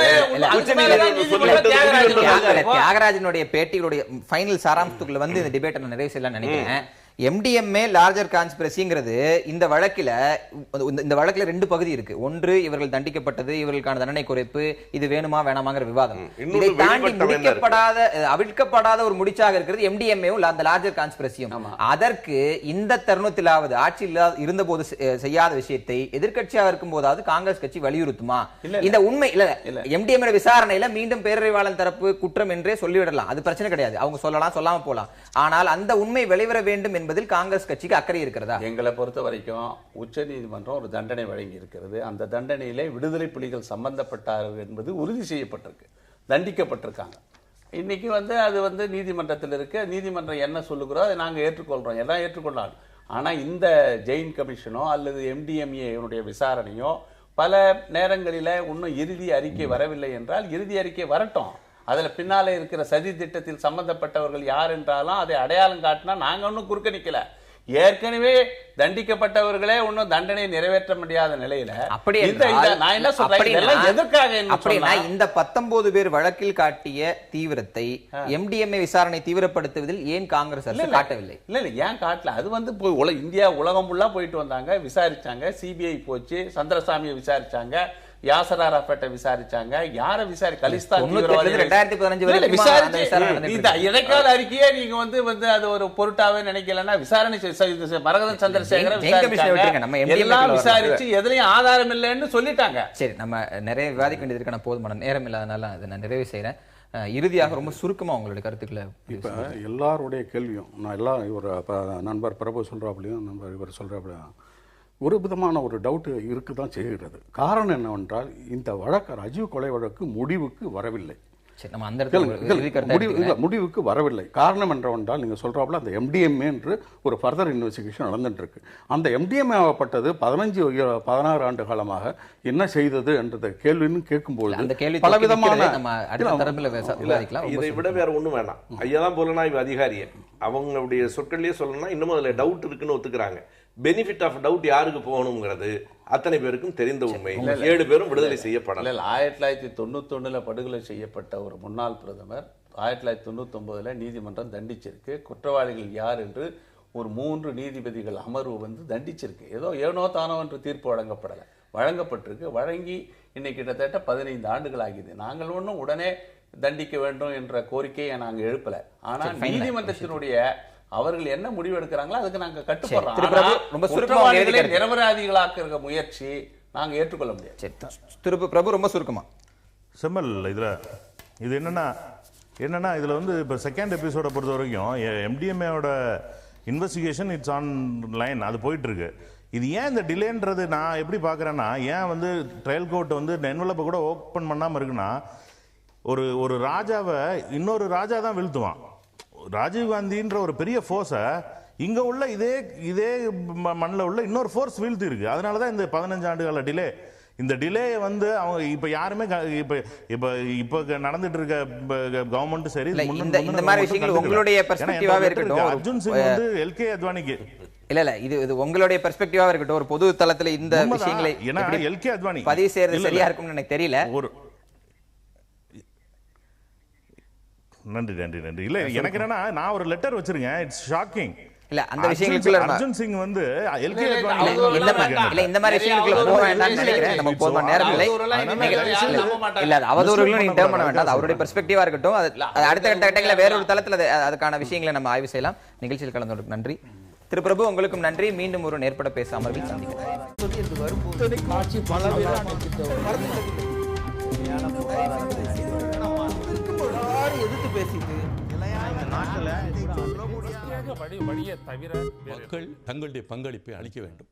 D: உச்ச நீதிமன்றம்
A: தியாகராஜனுடைய பேட்டிகளுடைய ஃபைனல் சாராம்சத்துக்குள்ள வந்து இந்த டிபேட்டை நான் நிறைவு செய்யலாம் நினைக்கிறேன். MDMA லார்ஜர் கான்ஸ்பிரசிங்கிறது இந்த வழக்குல ரெண்டு பகுதி இருக்கு. ஒன்று, இவர்கள் தண்டிக்கப்பட்டது, இவர்களுக்கான தண்டனை குறைப்பு, இது வேணுமா வேணாமாங்கிற விவாதம். இதை தாண்டி அவிழ்க்கப்படாத ஒரு முடிச்சாக இருக்கிறது MDMA-வும் அந்த லார்ஜர் கான்ஸ்பிரசியும். அதற்கு இந்த தருணத்திலாவது ஆட்சியில் இருந்த போது செய்யாத விஷயத்தை எதிர்க்கட்சியாக இருக்கும் போதாவது காங்கிரஸ் கட்சி வலியுறுத்துமா? இந்த உண்மை இல்ல, MDMA விசாரணையில மீண்டும் பேரறிவாளன் தரப்பு குற்றம் என்றே சொல்லிவிடலாம், அது பிரச்சனை கிடையாது, அவங்க சொல்லலாம், சொல்லாம போலாம். ஆனால் அந்த உண்மை வெளிவர வேண்டும் என்பதில் காங்கிரஸ் கட்சிக்கு அக்கறை இருக்கிறதா?
E: எங்களை பொறுத்த வரைக்கும் உச்ச நீதிமன்றம் ஒரு தண்டனை வழங்கி இருக்கிறது. அந்த தண்டனையிலே விடுதலை புலிகள் சம்பந்தப்பட்டார்கள் என்பது உறுதி செய்யப்பட்டிருக்கு, தண்டிக்கப்பட்டிருக்காங்க. இன்னைக்கு வந்து அது வந்து நீதிமன்றத்தில் இருக்கு. நீதிமன்றம் என்ன சொல்லுகிறோம் அதை நாங்கள் ஏற்றுக்கொள்றோம், எல்லாம் ஏற்றுக்கொள்ளலாம். ஆனால் இந்த ஜெயின் கமிஷனோ அல்லது MDMA விசாரணையோ பல நேரங்களில் இன்னும் இறுதி அறிக்கை வரவில்லை என்றால் இறுதி அறிக்கை வரட்டும். அதுல பின்னாலே இருக்கிற சதி திட்டத்தில் சம்பந்தப்பட்டவர்கள் யார் என்றாலும் அதை அடையாளம் காட்டினா நாங்க ஒன்னும் குறுக்க நிக்கல. ஏற்கனவே தண்டிக்கப்பட்டவர்களே ஒன்னும் தண்டனை நிறைவேற்ற முடியாத நிலையில நான் என்ன சொல்றேன், எதற்காக
A: இந்த 19 பேர் வழக்கில் காட்டிய தீவிரத்தை MDMA விசாரணை தீவிரப்படுத்துவதில் ஏன் காங்கிரஸ் அரசு காட்டவில்லை?
E: இல்ல ஏன் காட்டல? அது வந்து இந்தியா உலகம் ஃபுல்லா போயிட்டு வந்தாங்க, விசாரிச்சாங்க. CBI போச்சு, சந்திரசாமியை விசாரிச்சாங்க, யாசர் அரஃபத்தை விசாரிச்சாங்க. யார கலிஸ்தான்
A: 2015
E: இடைக்கால அறிக்கையே நீங்க வந்து அது ஒரு பொருட்டாவே நினைக்கலன்னா விசாரணை மரகதன் சந்திரசேகர எல்லாம் விசாரிச்சு எதுலயும் ஆதாரம் இல்லைன்னு சொல்லிட்டாங்க.
A: சரி, நம்ம நிறைய விவாதிக்க வேண்டியதுக்கான போதுமான நேரம் இல்லாதனால அதை நான் நிறைவு செய்யறேன். இறுதியாக ரொம்ப சுருக்கமா உங்களுடைய கருத்துக்களை.
C: இப்ப எல்லாருடைய கேள்வியும் நான் எல்லாம் இவர் நண்பர் பிரபு சொல்றாப்லையும் நண்பர் இவர் சொல்றாப்லையும் ஒரு விதமான ஒரு டவுட் இருக்கு தான் செய்கிறது. காரணம் என்னவென்றால் இந்த வழக்கு ராஜீவ் கொலை வழக்கு முடிவுக்கு வரவில்லை. முடிவுக்கு வரவில்லை. காரணம் என்னவென்றால் நீங்க சொல்றாப்புல அந்த MDMA என்று ஒரு ஃபர்தர் இன்வெஸ்டிகேஷன் நடந்துட்டு இருக்கு. அந்த MDMA ஆகப்பட்டது 16 ஆண்டு காலமாக என்ன செய்தது என்ற கேள்வின்னு கேட்கும்போது பலவிதமான
D: இதை விட வேற ஒண்ணும் வேண்டாம். ஐயாதான் புலனாய்வு அதிகாரியை அவங்களுடைய சொற்கள்லயே சொல்லணும்னா இன்னமும் அதுல டவுட் இருக்குன்னு ஒத்துக்கிறாங்க. பெனிஃபிட் ஆஃப் டவுட் யாருக்கு போகணுங்கிறது அத்தனை பேருக்கும் தெரிந்த உண்மை. 7 பேரும் விடுதலை செய்யப்படல.
E: 1991 படுகொலை செய்யப்பட்ட ஒரு முன்னாள் பிரதமர் 1999 நீதிமன்றம் தண்டிச்சிருக்கு. குற்றவாளிகள் யார் என்று ஒரு 3 நீதிபதிகள் அமர்வு வந்து தண்டிச்சிருக்கு. ஏதோ ஏனோ தானோ என்று தீர்ப்பு வழங்கப்படலை. வழங்கப்பட்டிருக்கு. வழங்கி இன்னைக்கு கிட்டத்தட்ட 15 ஆண்டுகள் ஆகியது. நாங்கள் ஒன்றும் உடனே தண்டிக்க வேண்டும் என்ற கோரிக்கையை நாங்கள் எழுப்பல. ஆனால் நீதிமன்றத்தினுடைய அவர்கள் என்ன முடிவு எடுக்கிறாங்களோ அதுக்கு நாங்கள் கட்டுப்படுறோம். குற்றவாளிகளை நிரபராதிகளாக்குற முயற்சி நாங்கள் ஏற்றுக்கொள்ள முடியாது.
A: பிரபு ரொம்ப சுருக்கமா
F: செம்மல் இது என்னன்னா இதுல வந்து இப்போ செகண்ட் எபிசோட பொறுத்த வரைக்கும் எம்டிஎம்ஏவோட இன்வெஸ்டிகேஷன் இட்ஸ் ஆன் லைன், அது போயிட்டு இருக்கு. இது ஏன் இந்த டிலேன்றது நான் எப்படி பார்க்குறேன்னா, ஏன் வந்து ட்ரையல் கோர்ட் வந்து என்வலப்பை கூட ஓப்பன் பண்ணாமல் இருக்குன்னா, ஒரு ராஜாவை இன்னொரு ராஜா தான் வீழ்த்துவான். ராஜீவ்காந்தின்ற ஒரு பெரிய ஃபோர்ஸை இங்கே உள்ள இதே மண்ணில் உள்ள இன்னொரு ஃபோர்ஸ் வீழ்த்தி இருக்கு. அதனால தான் இந்த 15 ஆண்டுகால டிலே. இந்த டிலே வந்து அவங்க இப்ப யாருமே இப்ப நடந்துட்டு இருக்க கவர்மெண்ட் சரி,
A: இந்த மாதிரி விஷயங்கள் உங்களுடைய பெர்ஸ்பெக்டிவாவே இருக்கட்டும்.
F: அர்ஜுன் சிங் வந்து எல்கே அத்வானிக்கு
A: இல்ல இது உங்களுடைய பெர்ஸ்பெக்டிவா இருக்கட்டும். ஒரு பொது தளத்துல இந்த விஷயங்களை
F: எல்கே அத்வானி
A: பதிவு செய்யறது சரியா இருக்கும்னு எனக்கு தெரியல.
F: நன்றி. இல்ல எனக்கு என்னன்னா, நான் ஒரு லெட்டர் வச்சிருக்கேன். It's shocking.
A: இல்ல அந்த விஷயங்களுக்குள்ள
F: அர்ஜுன் சிங் வந்து எல்கே
A: இல்ல இந்த மாதிரி விஷயங்களுக்குள்ள போக வேண்டாம்னு நினைக்கிறேன். நமக்கு போதுமான நேரம் இல்லை. இல்ல அவதூறுகளும் நீங்க டேர்ம் பண்ண வேண்டாம். அது அவருடைய பெர்ஸ்பெக்டிவா இருக்கட்டும். அது அடுத்த கட்டங்களில் வேற ஒரு தளத்துல அதுக்கான விஷயங்களை நம்ம ஆய்வு செய்யலாம். நிகழ்ச்சியில் கலந்தோருக்கு நன்றி. திரு பிரபு, உங்களுக்கும் நன்றி. மீண்டும் ஒரு நேர்பட பேச அமர்வில் சந்திக்கிறேன்.
G: மக்கள் தங்களுடைய பங்களிப்பை அளிக்க வேண்டும்.